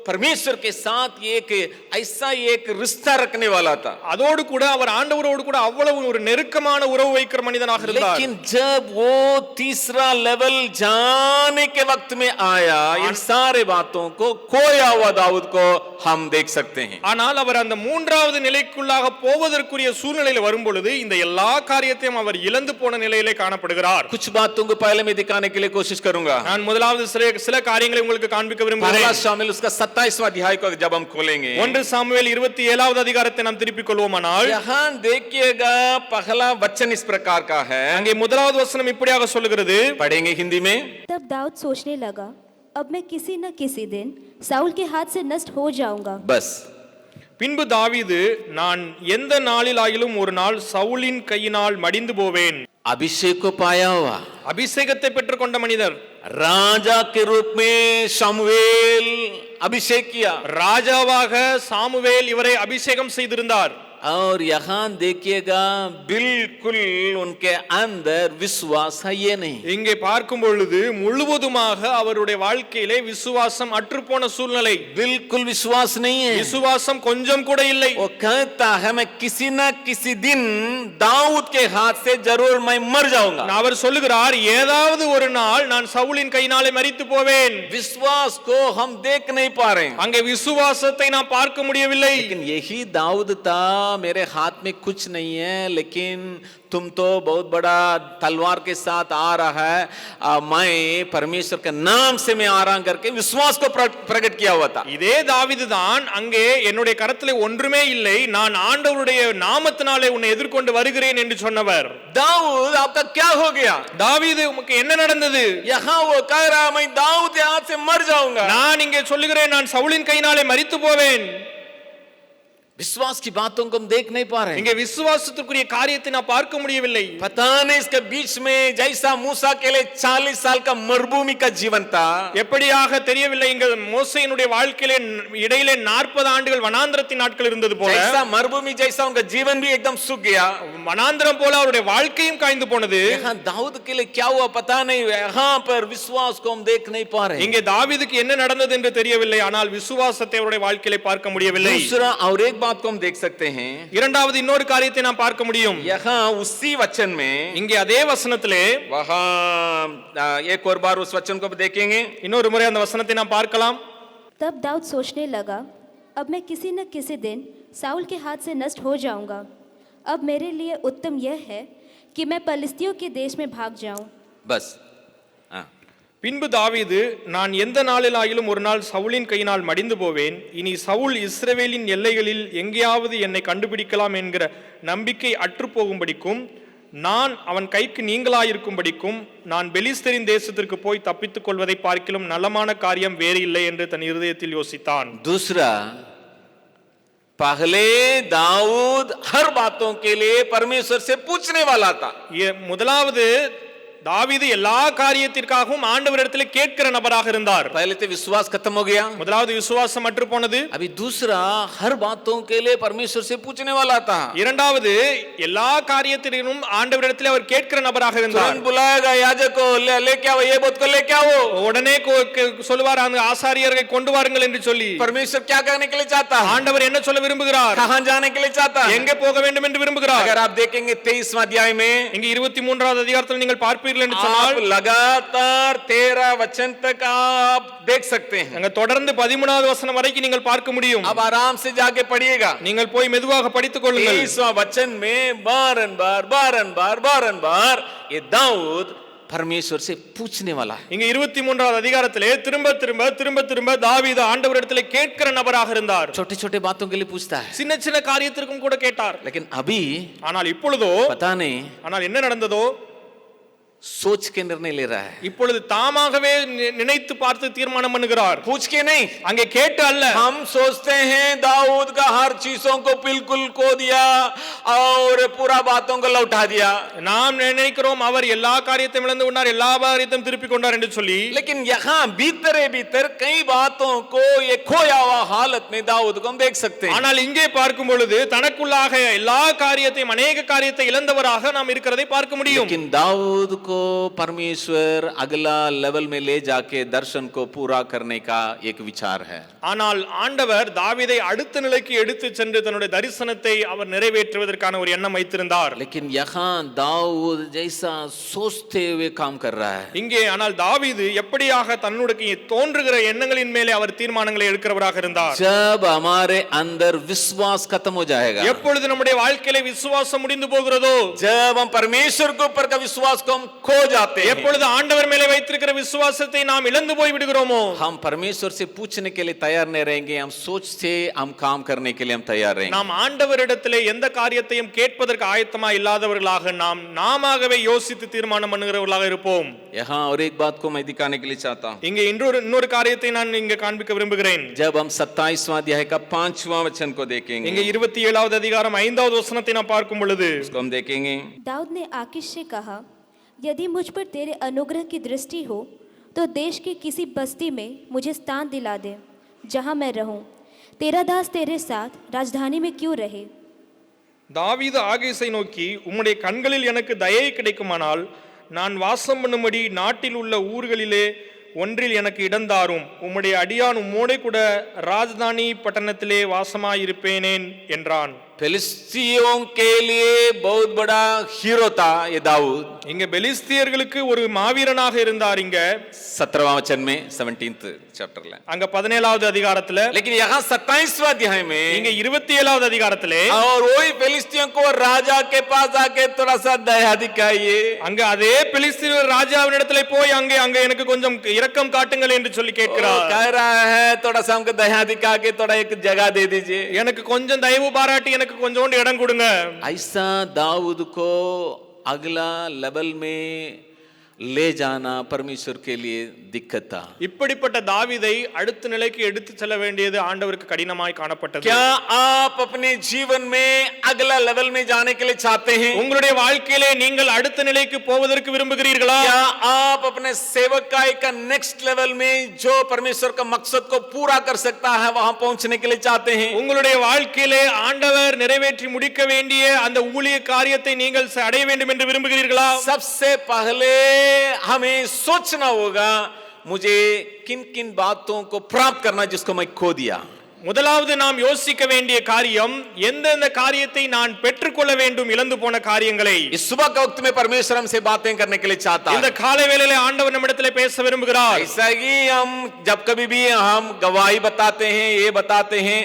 परमेश्वर के साथ एक ऐसा एक रिश्ता रखने वाला था. அதோடு கூட அவர் ஆண்டவரோடு கூட அவ்வளவு ஒரு நெருக்கமான உறவு வைக்கிற மனிதனாக இருந்தார். लेकिन जब वो तीसरा लेवल जाने के वक्त में आया, इन सारे बातों को खोया हुआ दाऊद को हम देख सकते हैं. ஆனால் அவர் அந்த மூன்றாவது நிலைக்குள்ளாக போவதற்குரிய சூழ்நிலையில் வரும் பொழுது இந்த எல்லா காரியத்தையும் அவர் இழந்து போன நிலையிலே காணப்படுகிறார். कुछ बातों को पहले मैं दिखाने के लिए कोशिश करूंगा. நான் முதலாவது சில காரியங்களை உங்களுக்கு காண்பிக்க விரும்புகிறேன். पहला शामिल उसका 27वां अध्याय को जब हम खोलेंगे, 1 சாமுவேல் 27வது அதிகாரத்தை நாம் திருப்பிக் கொள்வோமானால் यहाँ देखिएगा पहला वचन इस प्रकार का है. அங்கே முதலாவது வசனம் இப்படியாக சொல்லுகிறது. पढ़ेंगे हिंदी में. तब दाऊद सोचने लगा, अब मैं किसी न किसी दिन साउल के हाथ से नष्ट हो जाऊंगा. बस. பின்பு தாவீது, நான் எந்த நாளில் ஆகிலும் ஒரு நாள் சவுலின் கையினால் மடிந்து போவேன். अभिषेक को पाया हुआ, அபிஷேகத்தை பெற்றுக்கொண்ட மனிதர், राजा के रूप में शमूएल अभिषेक किया. ராஜாவாக சாமுவேல் இவரை அபிஷேகம் செய்திருந்தார். और यहाँ देखिएगा बिल्कुल उनके अंदर विश्वास है ये नहीं. இங்கே பார்க்கும் பொழுது முழுவதுமாக அவருடைய வாழ்க்கையிலே விசுவாசம் அற்றுப்போன சூழ்நிலை. बिल्कुल विश्वास नहीं है. விசுவாசம் கொஞ்சம் கூட இல்லை. वो कहता है मैं किसी ना किसी दिन दाऊद के हाथ से जरूर मैं मर जाऊंगा. அவர் சொல்லுகிறார், ஏதாவது ஒரு நாள் நான் சவுலின் கையினாலே மரித்து போவேன். विश्वास को हम देख नहीं पा रहे हैं. அங்கே விசுவாசத்தை நாம் பார்க்க முடியவில்லை. लेकिन यही दाऊद था, मेरे हाथ में कुछ नहीं है लेकिन तुम तो बहुत बड़ा तलवार के साथ आ रहा है, मैं परमेश्वर के नाम से मैं आ रहा करके विश्वास को प्रकट किया हुआ था. இதே தாவீது தான் அங்கே என்னுடைய கரத்திலே ஒன்றுமே இல்லை, நான் ஆண்டவருடைய நாமத்தினாலே உன்னை எதிர்கொண்டு வருகிறேன் என்று சொன்னவர். दाऊद आपका क्या हो गया? தாவீது உமக்கு என்ன நடந்தது? यहाँ वो कह रहा मैं दाऊद के हाथ से मर जाऊंगा. நான் இங்கே சொல்லுகிறேன், நான் சவுலின் கையினாலே மரித்து போவேன். विश्वास की बातों को हम देख नहीं पा रहे हैं. இங்கே விசுவாசத்துக்குரிய காரியத்தை நான் பார்க்க முடியவில்லை. पता नहीं इसके बीच में जैसा मूसा के लिए 40 साल का मरुभूमि का जीवन था, எப்படியாக தெரியவில்லை. இங்கே மோசேயினுடைய வாழ்க்கையிலே இடையிலே 40 ஆண்டுகள் வனாந்திரத்தின் நாட்கள் இருந்தது போல, जैसा मरुभूमि जैसा उनका जीवन भी एकदम सूख गया. வனாந்திரம் போல அவருடைய வாழ்க்கையும் காய்ந்து போனது. यहाँ दाऊद के लिए क्या हुआ पता नहीं. यहाँ पर विश्वास को हम देख नहीं पा रहे. இங்கே தாவீதுக்கு என்ன நடந்தது என்று தெரியவில்லை, ஆனால் விசுவாசத்தை அவருடைய வாழ்க்கையிலே பார்க்க முடியவில்லை. दूसरा और एक बात को हम देख सकते हैं. இரண்டாவது இன்னொரு காரியத்தை நாம் பார்க்க முடியும். यहाँ उसी वचन में, இங்கே அதே வசனத்திலே वहाँ एक और बार उस वचन को देखेंगे. இன்னொரு முறை அந்த वचनத்தை நாம் பார்க்கலாம். तब दाऊद सोचने लगा, अब मैं किसी न किसी दिन साउल के हाथ से नष्ट हो जाऊंगा. अब मेरे लिए उत्तम यह है कि मैं पलिस्तियों के देश में भाग जाऊं. बस. हाँ. பின்பு தாவீது, நான் எந்த நாளிலாயிலும் ஒரு நாள் சவுலின் கையினால் மடிந்து போவேன். இனி சவுல் இஸ்ரவேலின் எல்லைகளில் எங்கேயாவது என்னை கண்டுபிடிக்கலாம் என்கிற நம்பிக்கை அற்றுப்போகும்படிக்கும் நான் அவன் கைக்கு நீங்களாயிருக்கும்படிக்கும் நான் பெலிஸ்தரின் தேசத்திற்கு போய் தப்பித்துக் கொள்வதை பார்க்கிலும் நலமான காரியம் வேறு இல்லை என்று தன் இருதயத்தில் யோசித்தான். दूसरा, पहले दाऊद हर बातों के लिए परमेश्वर से पूछने वाला था. முதலாவது தாவீது எல்லா காரியத்திற்காகவும் ஆண்டவரிடத்தில் கேட்கிற நபராக இருந்தார். पहले तो विश्वास खत्म हो गया, முதலாவது விசுவாசம் அற்று போனது. अभी दूसरा हर बातों के लिए परमेश्वर से पूछने वाला था. இரண்டாவது எல்லா காரியத்திலும் ஆண்டவரிடத்தில் அவர் கேட்கிற நபராக இருந்தார். तुरंत बुलाएगा याजक को, लेके आओ, ये बात को लेके आओ. உடனே சொல்லுவார், அந்த ஆசாரியரை கொண்டு வாருங்கள் என்று சொல்லி. परमेश्वर क्या करने के लिए चाहता है? ஆண்டவர் என்ன சொல்ல விரும்புகிறார்? कहां जाने के लिए चाहता है? எங்கே போக வேண்டும் என்று விரும்புகிறார்? अगर आप देखेंगे 23वां अध्याय में, இங்க 23வது அதிகாரத்தில் நீங்கள் பார்ப்பீர்கள் என்று आप சொன்னால் लगातार 13 वचन तक आप देख सकते हैं. அங்க தொடர்ந்து 13வது வசனம் வரைக்கும் நீங்கள் பார்க்க முடியும். अब आराम से जाके पढ़िएगा. நீங்கள் போய் மெதுவாக படித்துக் கொள்ளுங்கள். 23वां वचन में बारंबार ये दाऊद परमेश्वर से पूछने वाला है. இங்க 23வது அதிகாரத்திலே திரும்ப திரும்ப தாவீது ஆண்டவரிடத்திலே கேட்கிற நபராக இருந்தார். छोटे छोटे बातों के लिए पूछता है, சின்ன சின்ன காரியத்திற்கும் கூட கேட்டார். लेकिन अभी ஆனால் இப்பொழுதோ पता नहीं ஆனால் என்ன நடந்ததோ सोच के निर्णय ले रहा है. இப்பொழுது தாமாகவே நினைத்து பார்த்து தீர்மானம் பண்ணுகிறார். पूछ के नहीं, அங்கே கேட்டு அல்ல. हम सोचते हैं दाऊद का हर चीजों को बिल्कुल खो दिया और पूरा बातों को लौटा दिया. நாம் நினைக்கிறோம் அவர் எல்லா காரியத்தையும் இழந்து விட்டார், எல்லா காரியத்தையும் திருப்பி கொண்டார் என்று சொல்லி. लेकिन यहाँ भीतर कई बातों को ये खोया हुआ हालत में दाऊद को हम देख सकते हैं. ஆனால் இங்கே பார்க்கும் பொழுது தனக்குள்ளாக எல்லா காரியத்தையும் அநேக காரியத்தை இழந்தவராக நாம் இருக்கிறதை பார்க்க முடியும். लेकिन दाऊद को परमेश्वर अगला लेवल में ले जाके दर्शन को पूरा करने का एक विचार है. ஆனால் ஆண்டவர் தாவீதை அடுத்த நிலைக்கு எடுத்து சென்று தன்னுடைய தரிசனத்தை அவர் நிறைவேற்றுவதற்கான ஒரு எண்ணம் வைத்திருந்தார். लेकिन यहाँ दाऊद जैसा सोचते हुए काम कर रहा है. இங்கே ஆனால் தாவீது எப்படியாக தன்னுடைய தோன்றுகிற எண்ணங்களின் மேலே அவர் தீர்மானங்களை எடுக்கிறவராக இருந்தார். जब हमारे अंदर विश्वास खत्म हो जाएगा, எப்பொழுது நம்முடைய வாழ்க்கையில விசுவாசம் முடிந்து போகிறதோ, जब हम परमेश्वर के ऊपर का विश्वास को हम खो जाते हैं, எப்பொழுது ஆண்டவர் மேலே வைத்திருக்கிற விசுவாசத்தை நாம் இழந்து போய் விடுகிறோமோ, हम परमेश्वर से पूछने के लिए तैयार नहीं रहेंगे. हम सोच से हम काम करने के लिए हम तैयार रहेंगे. நாம் ஆண்டவரிடத்திலே எந்த காரியத்தையும் கேட்பதற்கு ஆயத்தமா இல்லாதவர்களாக நாம் நாமாகவே யோசித்து தீர்மானம் பண்ணுகிறவர்களாக இருப்போம். यहाँ और एक बात को मैं दिखाने के लिए चाहता हूँ. இங்கே இன்னொரு காரியத்தை நான் இங்க காண்பிக்க விரும்புகிறேன். जब हम 27वां अध्याय का 5वां वचन को देखेंगे, இங்கே 27வது அதிகாரம் 5வது வசனத்தை நாம் பார்க்கும் பொழுது उसको हम देखेंगे. दाऊद ने आकीश से कहा, यदि मुझ पर तेरे अनुग्रह की दृष्टि हो तो देश की किसी बस्ती में मुझे स्थान दिला दे जहाँ मैं रहूं. तेरा दास तेरे साथ राजधानी में क्यों रहे? தாவீது ஆகீசை நோக்கி, உம்முடைய கண்களில் எனக்கு தயை கிடைக்குமானால் நான் வாசம் பண்ணும்படி நாட்டில் உள்ள ஊர்களிலே ஒன்றில் எனக்கு இடந்தாரும். உம்முடைய அடியான் உம்மோடே கூட ராஜதானி பட்டணத்திலே வாசமாயிருப்பேனேன் என்றான். फिलिस्तीयों के लिए बहुत बड़ा हीरो था ये दाऊद. இங்க பெலிஸ்தியர்களுக்கு ஒரு மாவீரனாக இருந்தார். இங்க 17वां वचन में 17th चैप्टर में, அங்க 17வது அதிகாரத்துல. लेकिन यहाँ 27वां अध्याय में இங்க 27வது அதிகாரத்திலே और वही फिलिस्तीयों को राजा के पास आके थोड़ा सा दया दिखाइए. அங்க அதே பெலிஸ்தியர் ராஜாவினிடத்திலே போய் அங்க எனக்கு கொஞ்சம் இரக்கம் காட்டுங்கள் என்று சொல்லி கேட்கிறார். कह रहा है थोड़ा सा हमको दया दिखा के थोड़ा एक जगह दे दीजिए, எனக்கு கொஞ்சம் தயவு பாராட்டி எனக்கு கொஞ்சோண்டு இடம் கொடுங்க. ऐसा दाऊद को अगला लेवल में ले जाना परमेश्वर के लिए दिक्कत था. இப்படிப்பட்ட தாவீதை அடுத்த நிலைக்கு எடுத்து செல்ல வேண்டியது ஆண்டவருக்கு கடினமாய் காணப்பட்டது. क्या आप अपने जीवन में अगला लेवल में जाने के लिए चाहते हैं? உங்களுடைய வாழ்க்கையிலே நீங்கள் அடுத்த நிலைக்கு போவதற்கு விரும்புகிறீர்களா? क्या आप अपने सेवकाई का नेक्स्ट लेवल में जो परमेश्वर का मकसद को पूरा कर सकता है वहां पहुंचने के लिए चाहते हैं? உங்களுடைய வாழ்க்கையிலே ஆண்டவர் நிறைவேற்றி முடிக்க வேண்டிய அந்த ஊழிய காரியத்தை நீங்கள் அடைய வேண்டும் என்று விரும்புகிறீர்களா? सबसे पहले हमें सोचना होगा मुझे किन किन बातों को प्राप्त करना जिसको मैं खो दिया. முதலாவது நாம் யோசிக்க வேண்டிய காரியம், எந்தெந்த காரியத்தை நான் பெற்றுக்கொள்ள வேண்டும் இழந்து போன காரியங்களை. इस सुबह के वक्त में परमेश्वर हमसे बातें करने के लिए चाहता है. இந்த காலை வேளையிலே ஆண்டவர் நம்மிடத்திலே பேச விரும்புகிறார். ऐसा ही हम जब कभी भी हम गवाही बताते हैं, ये बताते हैं,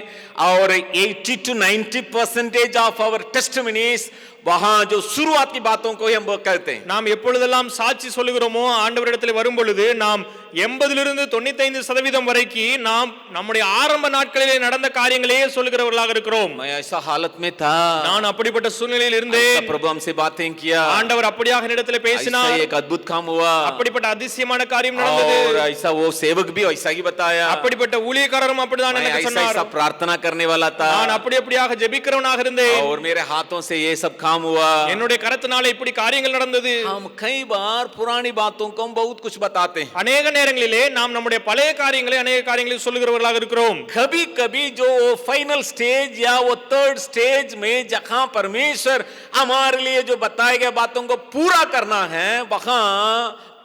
और 80 to 90% ऑफ आवर टेस्टिमनीज वहां जो शुरुआत की बातों को ही हम कहते हैं। நாம் எப்பொழுதெல்லாம் சாட்சி சொல்லுகிறோமோ ஆண்டவரிடத்தில் வரும் பொழுது நாம் 80 95% வரைக்கும் நாம் நம்முடைய ஆரம்ப நாட்களிலே நடந்த காரியங்களையே சொல்லுகிறவர்களாக இருக்கிறோம். मैं ऐसा हालत में था, நான் அப்படிப்பட்ட சூழ்நிலையில் இருந்தேன். प्रभु हमसे बातें किया, ஆண்டவர் அப்படியாக என்னிடத்தில் ऐसा பேசினார். एक अद्भुत काम हुआ, அப்படிப்பட்ட அதிசயமான காரியம் நடந்தது. और ऐसा वो सेवक भी ऐसा ही बताया, அப்படிப்பட்ட ஊழியக்காரரும் அப்படிதான் मैं எனக்கு ऐसा சொன்னார். ऐसा प्रार्थना करने वाला था, நான் அப்படியாக ஜெபிக்கிறவனாக இருந்தேன். और मेरे हाथों से ये सब काम हुआ। என்னுடைய கரத்தினால இப்படி காரியங்கள் நடந்தது. हम कई बार पुरानी बातों को हम बहुत कुछ बताते हैं, அநேக நேரங்களிலே நாம் நம்முடைய பழைய காரியங்களை அநேக காரியங்களை சொல்லுகிறவர்களாக இருக்கிறோம். कभी कभी जो फाइनल स्टेज या वो थर्ड स्टेज में जहां परमेश्वर हमारे लिए जो बताए गए बातों को पूरा करना है वहां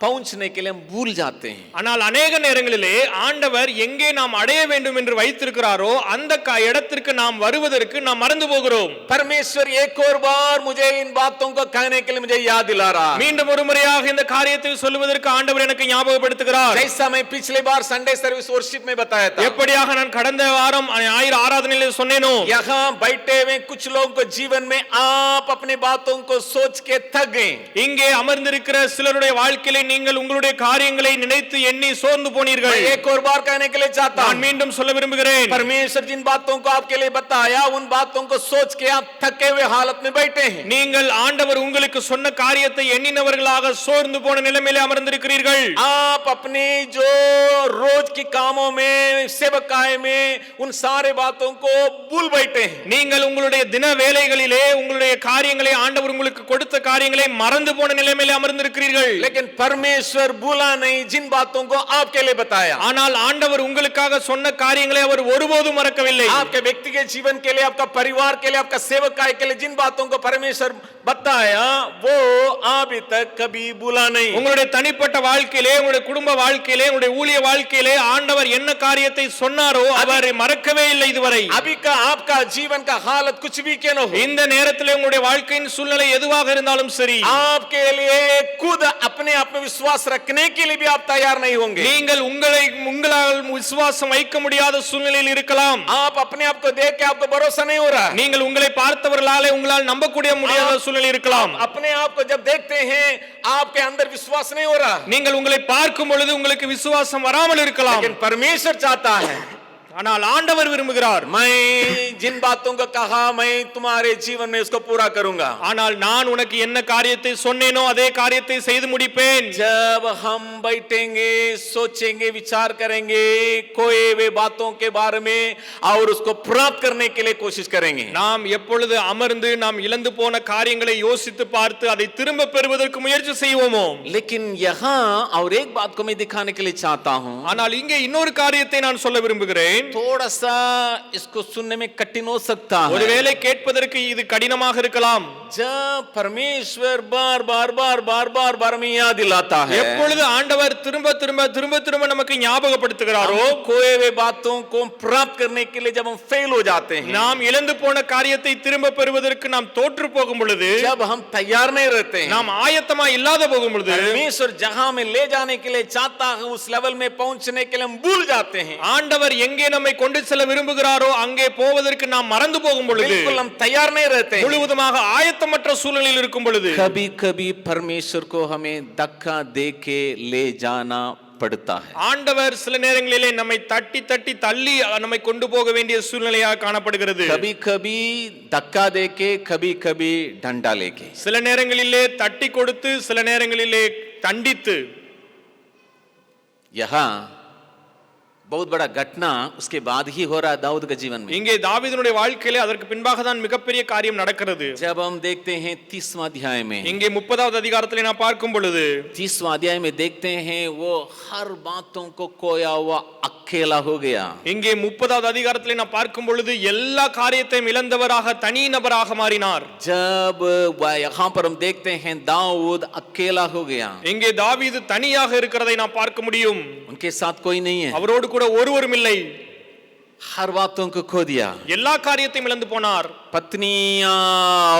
पहुंचने के लिए हम भूल जाते हैं। ஆனால் அநேக நேரங்களிலே ஆண்டவர் எங்கே நாம் அடைய வேண்டும் என்று வைத்திருக்கிறாரோ அந்த இடத்திற்கு நாம் வருவதற்கு நாம் மறந்து போகிறோம். परमेश्वर एक और बार मुझे इन बातों को कहने के लिए मुझे याद दिला रहा है। மீண்டும் ஒரு முறையாக இந்த காரியத்தை சொல்லுவதற்கு ஆண்டவர் எனக்கு ஞாபகப்படுத்துகிறார். जैसा मैं पिछले बार संडे सर्विस वर्शिप में बताया था, எப்படியாக நான் கடந்த வாரம் ஞாயிறு ஆராதனையிலே சொன்னேனோ, यहाँ बैठे हुए कुछ लोगों को जीवन में आप अपनी बातों को सोच के थक गए। இங்கே அமர்ந்திருக்கிற சிலருடைய வாழ்க்கையிலே நீங்கள் உங்களுடைய காரியங்களை நினைத்து எண்ணி சோர்ந்து போனீர்கள். मैं एक और बार कहने के लिए चाहता நான் हूं, மீண்டும் சொல்ல விரும்புகிறேன். परमेश्वर जिन बातों को आपके लिए बताया उन बातों को सोच के आप थके हुए हालत में बैठे हैं। நீங்கள் ஆண்டவர் உங்களுக்கு சொன்ன காரியத்தை எண்ணினவர்களாக சோர்ந்து போன நிலைமையிலே அமர்ந்திருக்கிறீர்கள். आप अपने जो रोज की कामों में सेवकाई में उन सारे बातों को भूल बैठे हैं। நீங்கள் உங்களுடைய தின வேலைகளிலே உங்களுடைய காரியங்களை ஆண்டவர் உங்களுக்கு கொடுத்த காரியங்களை மறந்து போன நிலைமையிலே அமர்ந்திருக்கிறீர்கள். लेकिन परमेश्वर भूला नहीं जिन बातों को आपके लिए बताया, ஆனால் ஆண்டவர் உங்களுக்காக சொன்ன காரியங்களை அவர் ஒருபோதும் மறக்கவில்லை. आपके व्यक्तिगत जीवन के लिए, आपका परिवार के लिए, आपका सेवकाई के लिए जिन बातों को परमेश्वर बताया वो अभी तक कभी भूला नहीं। உங்களுடைய தனிப்பட்ட வாழ்க்கையிலே, உங்களுடைய குடும்ப வாழ்க்கையிலே, உங்களுடைய ஊழிய வாழ்க்கையிலே ஆண்டவர் என்ன காரியத்தை சொன்னாரோ அவர் மறக்கவே இல்லை இதுவரை. अभी का आपका जीवन का हालत कुछ भी क्यों न हो, இந்த நேரத்திலே உங்களுடைய வாழ்க்கையின் சூழ்நிலை எதுவாக இருந்தாலும் சரி, आपके लिए खुद अपने आप में विश्वास रखने के लिए भी आप तैयार नहीं होंगे। நீங்கள் உங்களால் விசுவாசம் வைக்க முடியாத சூழ்நிலையில் இருக்கலாம். आप अपने आप को देख के आपको भरोसा नहीं हो रहा, நீங்கள் உங்களை பார்த்தவர்களாலே உங்களால் நம்பக்கூடிய முடியாத சூழ்நிலை இருக்கலாம். अपने आप को जब देखते हैं आपके अंदर विश्वास नहीं हो रहा, நீங்கள் உங்களை பார்க்கும் பொழுது உங்களுக்கு விசுவாசம் வராமல் இருக்கலாம். लेकिन परमेश्वर चाहता है, ஆனால் ஆண்டவர் விரும்புகிறார், मैं जिन बातों को कहा मैं तुम्हारे जीवन में उसको पूरा करूंगा। ஆனால் நான் உனக்கு என்ன காரியத்தை சொன்னேனோ அதே காரியத்தை செய்து முடிப்பேன். जब हम बैठेंगे, सोचेंगे, विचार करेंगे कोई वे बातों के बारे में और उसको प्राप्त करने के लिए कोशिश करेंगे, நாம் எப்பொழுது அமர்ந்து நாம் இழந்து போன காரியங்களை யோசித்து பார்த்து அதை திரும்ப பெறுவதற்கு முயற்சி செய்வோமோ. लेकिन यहाँ और एक बात को मैं दिखाने के लिए चाहता हूँ, ஆனால் இங்கே இன்னொரு காரியத்தை நான் சொல்ல விரும்புகிறேன். थोड़ा सा इसको सुनने में कठिन हो सकता है, ஒருவேளை கேட்பதற்கு இது கடினமாக இருக்கலாம். जब परमेश्वर बार बार बार बार बार बार में याद दिलाता है, எப்பொழுது ஆண்டவர் திரும்ப திரும்ப திரும்ப திரும்ப நமக்கு ஞாபகப்படுத்துகிறாரோ, कोई वे बातों को प्राप्त करने के लिए जब हम फेल हो जाते हैं, நாம் இழந்து போன காரியத்தை திரும்ப பெறுவதற்கு நாம் தோற்று போகும் பொழுது, जब हम तैयार नहीं रहते हैं, நாம் ஆயத்தமா இல்லாத போகும் பொழுது, परमेश्वर जहां में ले जाने के लिए चाहता है उस लेवल में पहुंचने के लिए हम भूल जाते हैं। ஆண்டவர் எங்கே நம்மை கொண்டு செல்ல விரும்புகிறாரோ அங்கே போவதற்கு நாம் மறந்து போகும் பொழுது, बिल्कुल हम तैयार नहीं रहते हैं, முழுவதுமாக ஆயத்தமற்ற சூழ்நிலையில் இருக்கும் பொழுது, कभी कभी परमेश्वर को हमें धक्का दे के ले जाना पड़ता है। ஆண்டவர் சில நேரங்களிலே நம்மை தட்டி தட்டி தள்ளி நம்மை கொண்டு போக வேண்டிய சூழ்நிலையாக காணப்படுகிறது. कभी कभी धक्का दे के, कभी कभी डंडा लेके, சில நேரங்களிலே தட்டி கொடுத்து சில நேரங்களிலே தண்டித்து. यहाँ बहुत बड़ा घटना उसके बाद ही हो रहा है दाऊद के जीवन में। இங்கே தாவீதுனுடைய வாழ்க்கையிலே அதற்கு பின்பாக தான் மிகப்பெரிய காரியம் நடக்கிறது. जब हम देखते हैं 30वां अध्याय में, இங்கே 30வது அதிகாரத்திலே நான் பார்க்கும் பொழுது 30वां अध्याय में देखते हैं वो हर बातों को खोया हुआ अकेला हो गया। இங்கே 30வது அதிகாரத்திலே நான் பார்க்கும் பொழுது எல்லா காரியத்தையும் இழந்தவராக தனி நபராக மாறினார். जब यहाँ पर हम देखते हैं दाऊद अकेला हो गया, இங்கே தாவீது தனியாக இருக்கிறதை நான் பார்க்க முடியும். उनके साथ कोई नहीं है। அவரோடு கூட ஒருவரும் இல்லை. हर बातों को खो दिया, எல்லா காரியத்தையும் இழந்து போனார். पत्नियां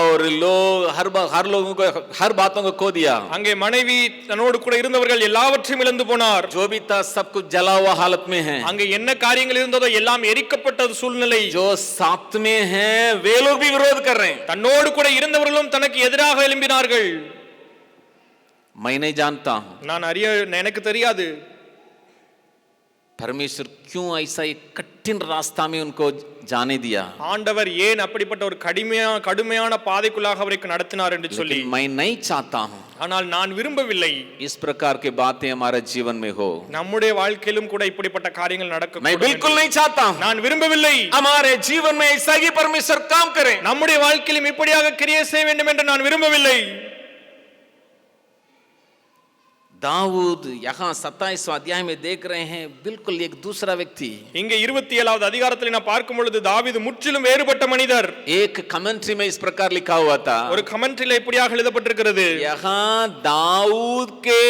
और लोग हर लोगों को हर बातों को खो दिया, அங்கே மனைவி தன்னோடு கூட இருந்தவர்கள் எல்லாவற்றையும் இழந்து போனார். जो भी था सब कुछ जला हुआ हालत में है, அங்கே என்ன காரியங்கள் இருந்ததோ எல்லாம் எரிக்கப்பட்ட சூழ்நிலை. जो साथ में हैं वे लोग भी विरोध कर रहे हैं, தன்னோடு கூட இருந்தவர்களும் தனக்கு எதிராக எழும்பினார்கள். मैं नहीं जानता हूं எனக்கு தெரியாது परमेश्वर क्यों ऐसा एक कठिन रास्ता में उनको जाने दिया, ஆண்டவர் ஏன் அப்படிப்பட்ட ஒரு கடுமையான பாதைக்குள்ளாக அவரை நடத்தினார் என்று சொல்லி. लेकिन मैं नहीं चाहता हूं ஆனால் நான் விரும்பவில்லை इस प्रकार के बातें हमारे जीवन में हो, நம்முடைய வாழ்க்கையிலும் கூட இப்படிப்பட்ட காரியங்கள் நடக்க मैं बिल्कुल नहीं चाहता हूं நான் விரும்பவில்லை हमारे जीवन में ऐसा ही परमेश्वर काम करे, நம்முடைய வாழ்க்கையிலும் இப்படியாக கிரியை செய்ய வேண்டும் என்று நான் விரும்பவில்லை. दाऊद यहाँ 27वां अध्याय में देख रहे हैं बिल्कुल एक दूसरा व्यक्ति, இங்கே 27வது அதிகாரத்தில் நான் பார்க்கும் பொழுது தாவீது முற்றிலும் வேறுபட்ட மனிதர். एक कमेंट्री में इस प्रकार लिखा हुआ था, ஒரு கமெண்ட்ரியில இப்படியாக எழுதப்பட்டிருக்கிறது, यहाँ दाऊद के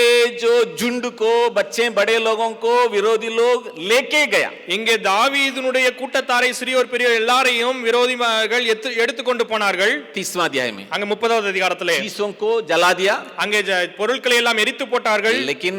जो झुंड को बच्चे बड़े लोगों को विरोधी लोग लेके गया, இங்கே தாவீதுனுடைய கூட்டத்தாரை சிறியோர் பெரியோர் எல்லாரையும் விரோதிகள் எடுத்துக்கொண்டு போனார்கள். 30वां अध्याय में அங்க 30வது அதிகாரத்திலே चीजों को जला दिया, அங்கே பொருட்களை எல்லாம் எரித்து போட்டார்கள். लेकिन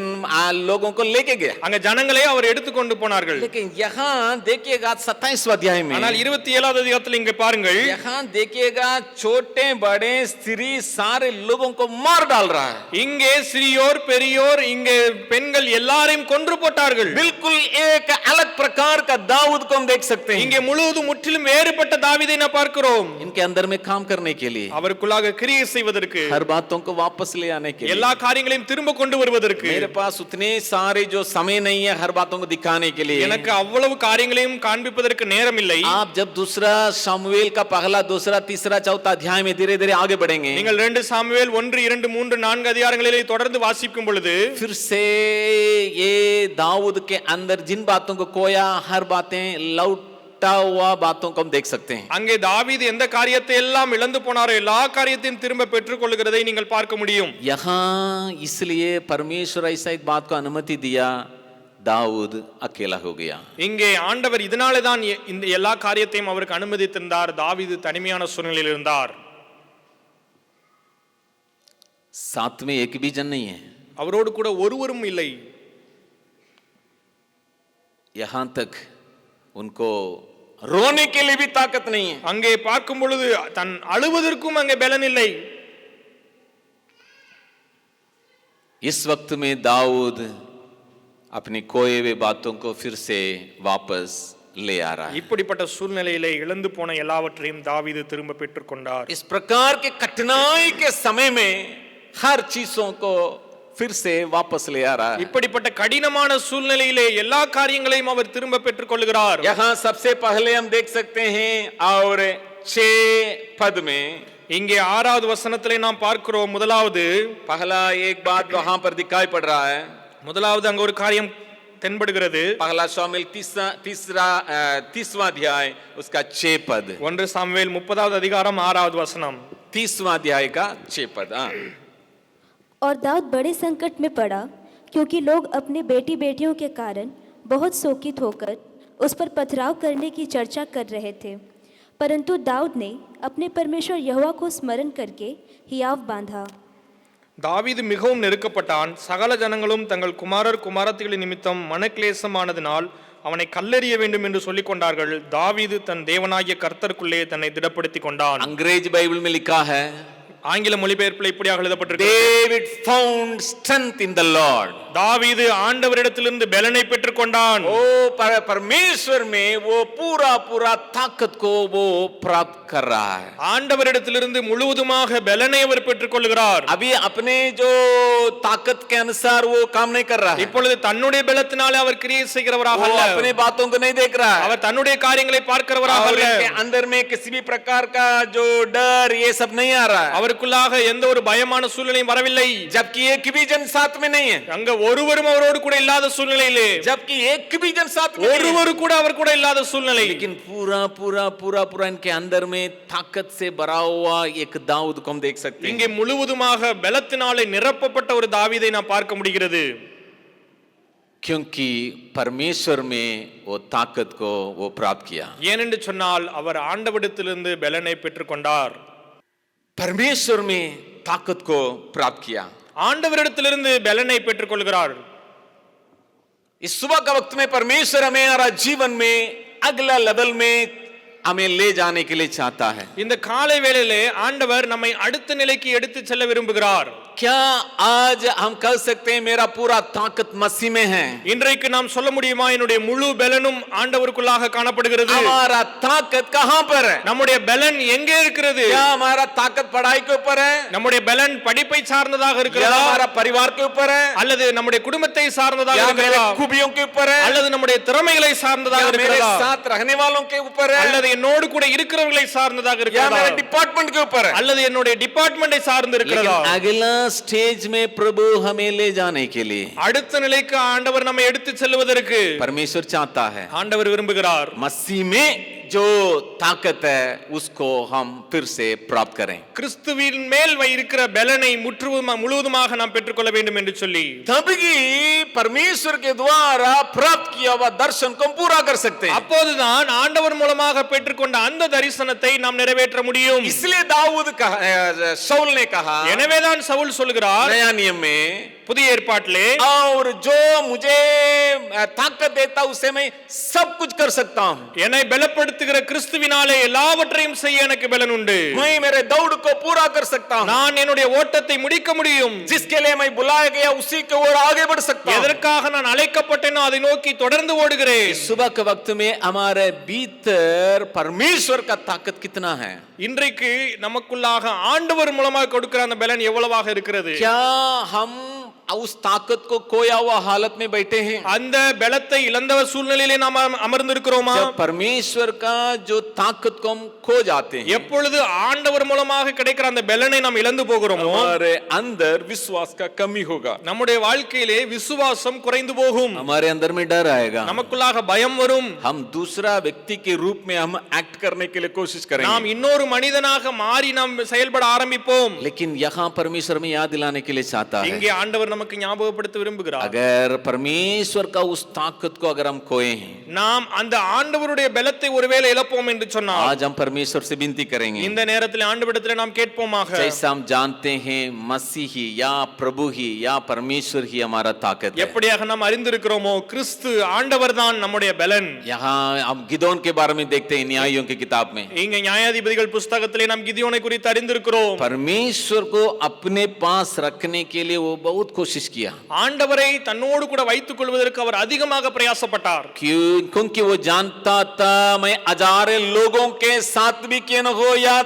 लोगों को लेके गया, அங்க ஜனங்களே அவர் எடுத்துக்கொண்டு போனார்கள். लेकिन यहाँ देखिएगा 27वां अध्याय में, ஆனால் 27வது அதிகாரத்தில் இங்கே பாருங்கள், यहाँ देखिएगा छोटे बड़े स्त्री सारे लोगों को मार डाल रहा है, இங்கே சிறியோர் பெரியோர் இங்கே பெண்கள் எல்லாரையும் கொன்று போட்டார்கள். बिल्कुल एक अलग प्रकार का दाऊद को हम देख सकते हैं, இங்கே முழுவதும் முற்றிலும் வேறுபட்ட தாவீதை நாம் பார்க்கிறோம். इनके अंदर में काम करने के लिए, அவருக்குள்ளாக கிரியை செய்வதற்கு, हर बातों को वापस ले आने के लिए, எல்லா காரியங்களையும் திரும்ப கொண்டு வருவதற்கு. मेरे पास उतने सारे जो समय नहीं है हर बातों को दिखाने के लिए, எனக்கு அவ்வளவு காரியங்களையும் காண்பிப்பதற்கு நேரம் இல்லை. आप जब दूसरा शमूएल का पहला दूसरा तीसरा चौथा अध्याय में धीरे धीरे आगे बढ़ेंगे, நீங்கள் 2 சாமுவேல் 1 2 3 4 அதிகாரங்களிலே தொடர்ந்து வாசிக்கும் பொழுது फिर से ये दाऊद के अंदर जिन बातों को खोया हर बातें लौटा हुआ बातों को हम देख सकते हैं, அங்கே தாவீது எந்த காரியத்தை எல்லாம் இழந்து போனாரோ எல்லா காரியத்தையும் திரும்ப பெற்றுக் கொள்கிறதை நீங்கள் பார்க்க முடியும். यहाँ इसलिए परमेश्वर ऐसा एक बात को अनुमति दिया, दाऊद अकेला हो गया, இங்கே ஆண்டவர் இதனாலே தான் இந்த எல்லா காரியத்தையும் அவருக்கு அனுமதித்திருந்தார். தாவீது தனிமையான சூழ்நிலையில் இருந்தார். साथ में एक भी जन नहीं है, அவரோடு கூட ஒருவரும் இல்லை. यहाँ तक उनको रोने के लिए भी ताकत नहीं है, அங்கே பார்க்கும் பொழுது தன் அழுவதற்கும் அங்கே பலன் இல்லை. इस वक्त में दाऊद अपनी खोए हुए बातों को फिर से वापस ले आ रहा है, இப்படிப்பட்ட சூழ்நிலையிலே இழந்து போன எல்லாவற்றையும் தாவீது திரும்ப பெற்றுக் கொண்டார். इस प्रकार के कठिनाई के समय में हर चीजों को फिर से वापस ले आ रहा है, இப்படிப்பட்ட கடினமான சூழ்நிலையிலே எல்லா காரியங்களையும் அவர் திரும்ப பெற்றுக் கொள்கிறார். यहाँ सबसे पहले हम देख सकते हैं और 6 पद में இங்கே 6வது வசனத்திலே நாம் பார்க்கிறோம். முதலாவது पहला एक बात वहां पर दिखाई पड़ रहा है, முதலாவது அங்க ஒரு காரியம் தென்படுகிறது. पहला शामिल 30वां अध्याय उसका 6 पद, 1 சாமுவேல் 30வது அதிகாரம் 6வது வசனம். 30वां अध्याय का 6 पद। और दाऊद बड़े संकट में पड़ा, क्योंकि लोग अपने बेटी बेटियों के कारण बहुत शोकित होकर उस पर पथराव करने की चर्चा कर रहे थे। परंतु दाऊद ने अपने परमेश्वर यहोवा को स्मरण करके हियाव बांधा। தாவீது மிகவும் நெருக்கப்பட்டான். சகல ஜனங்களும் தங்கள் குமாரர் குமாரத்திகளின் நிமித்தம் மனக்லேசமானதினால் அவனை கல்லெறிய வேண்டும் என்று சொல்லிக் கொண்டார்கள். தாவீது தன் தேவனாகிய கர்த்தருக்குள்ளே தன்னை திடப்படுத்திக் கொண்டான். अंग्रेज बाइबल में लिखा है, ஆங்கில மொழிபெயர்ப்பில் இப்படியாக எழுதப்பட்டிருக்கு, David found strength in the Lord, தாவீது ஆண்டவரிடத்திலிருந்து பலனை பெற்றுக் கொண்டான். ओ परमेश्वर में वो पूरा पूरा ताकत को वो प्राप्त कर रहा है, ஆண்டவரிடத்திலிருந்து முழுவதுமாக பலனை அவர் பெற்றுக் கொள்கிறார். अभी अपने जो ताकत के अनुसार वो काम नहीं कर रहा है, இப்பொழுது தன்னுடைய பலத்தினாலே அவர் கிரியை செய்கிறவராக वो அல்ல, अपने बातों को नहीं देख रहा है, அவர் தன்னுடைய காரியங்களை பார்க்கிறவராக और அல்ல, इसके अंदर में किसी भी प्रकार का जो डर ये सब नहीं आ रहा है, அவருக்குள்ளாக எந்த ஒரு பயமான சூழ்நிலையும் வரவில்லை. जबकि एक भी जन साथ में नहीं है, அங்க ஒருவரும் அவரோடு கூட இல்லாத சூழ்நிலையிலே, जबकि एक भी जन साथ में नहीं है, ஒருவரு கூட அவர் கூட இல்லாத சூழ்நிலை, लेकिन पूरा पूरा पूरा पूरा इनके अंदर में ताकत से भरा हुआ एक दाऊद को हम देख सकते हैं। இங்கே முழுவதுமாக பலத்தினாலே நிரப்பப்பட்ட ஒரு தாவீதை நாம் பார்க்க முடிகிறது. क्योंकि परमेश्वर में वो ताकत को वो प्राप्त किया। ஏனென்று சொன்னால் அவர் ஆண்டவரிடத்திலிருந்து பலனை பெற்றுக்கொண்டார். परमेश्वर में ताकत को प्राप्त किया। ஆண்டவரிடத்திலிருந்து பலனை பெற்றுக்கொள்கிறார். इस सुबह का वक्त में परमेश्वर हमें हमारा जीवन में अगला लेवल में हमें ले जाने के लिए चाहता है। இந்த காலை வேளையிலே ஆண்டவர் நம்மை அடுத்த நிலைக்கு எடுத்து செல்ல விரும்புகிறார். क्या आज हम कह सकते हैं मेरा पूरा ताकत मसीह में है? இன்றைக்கு நாம் சொல்ல முடியுமா என்னுடைய முழு பலனும் ஆண்டவருக்குள்ளாக காணப்படுகிறது? हमारा ताकत कहां पर है? நம்முடைய பலன் எங்கே இருக்கிறது? क्या हमारा ताकत पढ़ाई के ऊपर है? நம்முடைய பலன் படிப்பை சார்ந்ததாக क्या இருக்கிறதா? हमारा परिवार के ऊपर है? அல்லது நம்முடைய குடும்பத்தை சார்ந்ததாக क्या मेरे இருக்கிறதா? खूबियों के ऊपर है? அல்லது நம்முடைய திறமைகளை சார்ந்ததாக क्या मेरे இருக்கிறதா? साथ रहने वालों के ऊपर है? அல்லது என்னோடு கூட இருக்கிறவர்களை சார்ந்ததாக या இருக்கிறதா? मेरे डिपार्टमेंट के ऊपर है? அல்லது என்னுடைய டிபார்ட்மெண்டை சார்ந்து लेकिन இருக்கிறதா? अगला स्टेज में प्रभु हमें ले जाने के लिए அடுத்த நிலைக்கு ஆண்டவர் நம்மை எடுத்து செல்வதற்கு परमेश्वर चाहता है। ஆண்டவர் விரும்புகிறார். मसीह में जो ताकत है उसको हम फिर से प्राप्त करें। கிறிஸ்துவின் மேல் இருக்கிற பலனை முழுவதுமாக நாம் பெற்றுக்கொள்ள வேண்டும் என்று சொல்லி तभी परमेश्वर के द्वारा प्राप्त किया हुआ दर्शन को हम पूरा कर सकते हैं। அப்போதுதான் ஆண்டவர் மூலமாக பெற்றுக்கொண்ட அந்த தரிசனத்தை நாம் நிறைவேற்ற முடியும். इसलिए दाऊद शाऊल ने कहा எனவேதான் சவுல் சொல்கிறார் नया नियम में புதிய ஏற்பாட்டிலே, और जो मुझे ताकत देता उससे मैं सब कुछ कर सकता हूं। என்னை பலப்படுத்துகிற கிறிஸ்துவினாலே எல்லாவற்றையும் செய்ய எனக்கு பலன் உண்டு. मैं मेरे दौड़ को पूरा कर सकता हूं। நான் என்னுடைய ஓட்டத்தை முடிக்க முடியும். जिसके लिए मैं बुलाया गया उसी की ओर आगे बढ़ सकता हूं। எதற்காக நான் அழைக்கப்பட்டேனோ அதை நோக்கி தொடர்ந்து ஓடுகிறேன். सुबह के वक्त में हमारे भीतर परमेश्वर का ताकत कितना है? இன்றைக்கு நமக்குள்ளாக ஆண்டவர் மூலமாக கொடுக்கிற அந்த பலன் எவ்வளவாக இருக்கிறது? क्या हम उस ताकत को खोया हुआ हालत में बैठे हैं? அந்த பலத்தை இழந்த சூழ்நிலையிலே நாம் அமர்ந்திருக்கிறோமா? जब परमेश्वर का जो ताकत को हम खो जाते हैं, எப்பொழுது ஆண்டவர் மூலமாக கிடைக்கிற அந்த பலனை நாம் இழந்து போகிறோமோ हमारे अंदर विश्वास का कमी होगा। நம்முடைய வாழ்க்கையிலே விசுவாசம் குறைந்து போகும். हमारे अंदर में डर आएगा। நமக்குள்ளாக பயம் வரும். हम दूसरा व्यक्ति के रूप में हम एक्ट करने के लिए कोशिश நாம் करेंगे। இன்னொரு மனிதனாக மாறி நாம் செயல்பட ஆரம்பிப்போம். लेकिन यहाँ परमेश्वर में याद दिलाने के लिए चाहता है, இங்கே ஆண்டவர் நமக்கு ஞாபகப்படுத்த விரும்புகிறார். अगर परमेश्वर का उस ताकत को अगर हम खोए हैं, நாம் அந்த ஆண்டவருடைய பலத்தை ஒருவேளை இழப்போம் என்று சொன்னால் आज हम परमेश्वर से विनती करेंगे, இந்த நேரத்தில் ஆண்டவரிடத்தில் நாம் கேட்போமாக, जैसा हम जानते हैं मसीही या प्रभु ही या परमेश्वर ही हमारा ताकत है। எப்படியாக நாம் அறிந்திருக்கிறோமோ கிறிஸ்து ஆண்டவர் தான் நம்முடைய பலன். यहाँ हम गिदोन के बारे में देखते हैं न्यायों की किताब में, இங்க நியாயாதிபதிகள் புஸ்தகத்திலே நாம் கிதியோனை குறித்து அறிந்திருக்கிறோம். परमेश्वर को अपने पास रखने के लिए वो बहुत कोशिश किया, ஆண்டவரை தன்னோடு கூட வைத்துக் கொள்வதற்கு அவர் அதிகமாக பிரயாசப்பட்டார். क्योंकि वो जानता था मैं हजारे लोगों के साथ भी क्यों न हो या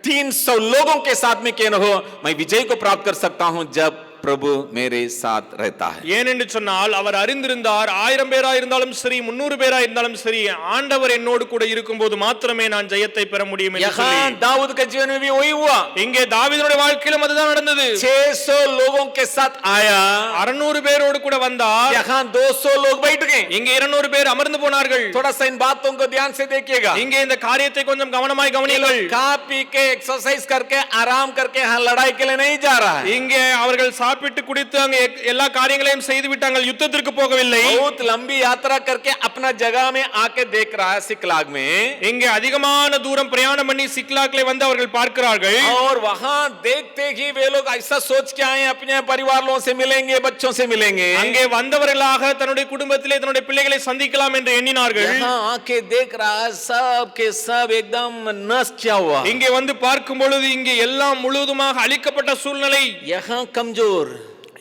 300 लोगों के साथ में क्यों न हो, मैं विजय को प्राप्त कर सकता हूं जब प्रभु मेरे साथ रहता है। ஏனென்று சொன்னால் அவர் அறிந்திருந்தார் 1000 பேரா இருந்தாலும் சரி 300 பேரா இருந்தாலும் சரி ஆண்டவர் என்னோடு கூட இருக்கும்போது மாத்திரமே நான் ஜெயத்தை பெற முடியும் என்று சொல்லி. यहाँ दाऊद के जीवन में भी वही हुआ। இங்கே தாவீதுடைய வாழ்க்கையிலும் அதுதான் நடந்தது. 600 लोगों के साथ आया, 600 பேரோடு கூட வந்தார். यहाँ 200 लोग बैठ गए। இங்கே 200 பேர் அமர்ந்து போனார்கள். थोड़ा सा इन बातों को ध्यान से देखिएगा। இங்கே இந்த காரியத்தை கொஞ்சம் கவனமாய் கவனியுங்கள். खा पी के एक्सरसाइज करके आराम करके यहाँ लड़ाई के लिए नहीं जा रहा है। இங்கே அவர்கள் சாப்பிட்டு குடித்து அங்கே எல்லா காரியங்களையும் செய்து விட்டாங்க, யுத்தத்திற்கு போகவில்லை. बहुत लंबी यात्रा करके अपना जगह में आके देख रहा है सिकलाग में। இங்கே அதிகமான தூரம் பிரயாணம் பண்ணி சிக்லாக்ல வந்து அவர்கள் பார்க்கிறார்கள். और वहां देखते ही वे लोग ऐसा सोच के आए अपने परिवार वालों से मिलेंगे, बच्चों से मिलेंगे। அங்கே வந்தவர்களாக தன்னுடைய குடும்பத்திலே தன்னுடைய பிள்ளைகளை சந்திக்கலாம் என்று எண்ணினார்கள். यहाँ आके देख रहा है सब के सब एकदम नष्ट किया हुआ। இங்கே வந்து பார்க்கும் பொழுது இங்கே எல்லாம் முழுவதுமாக அழிக்கப்பட்ட சூழ்நிலை. यहाँ कमजोर,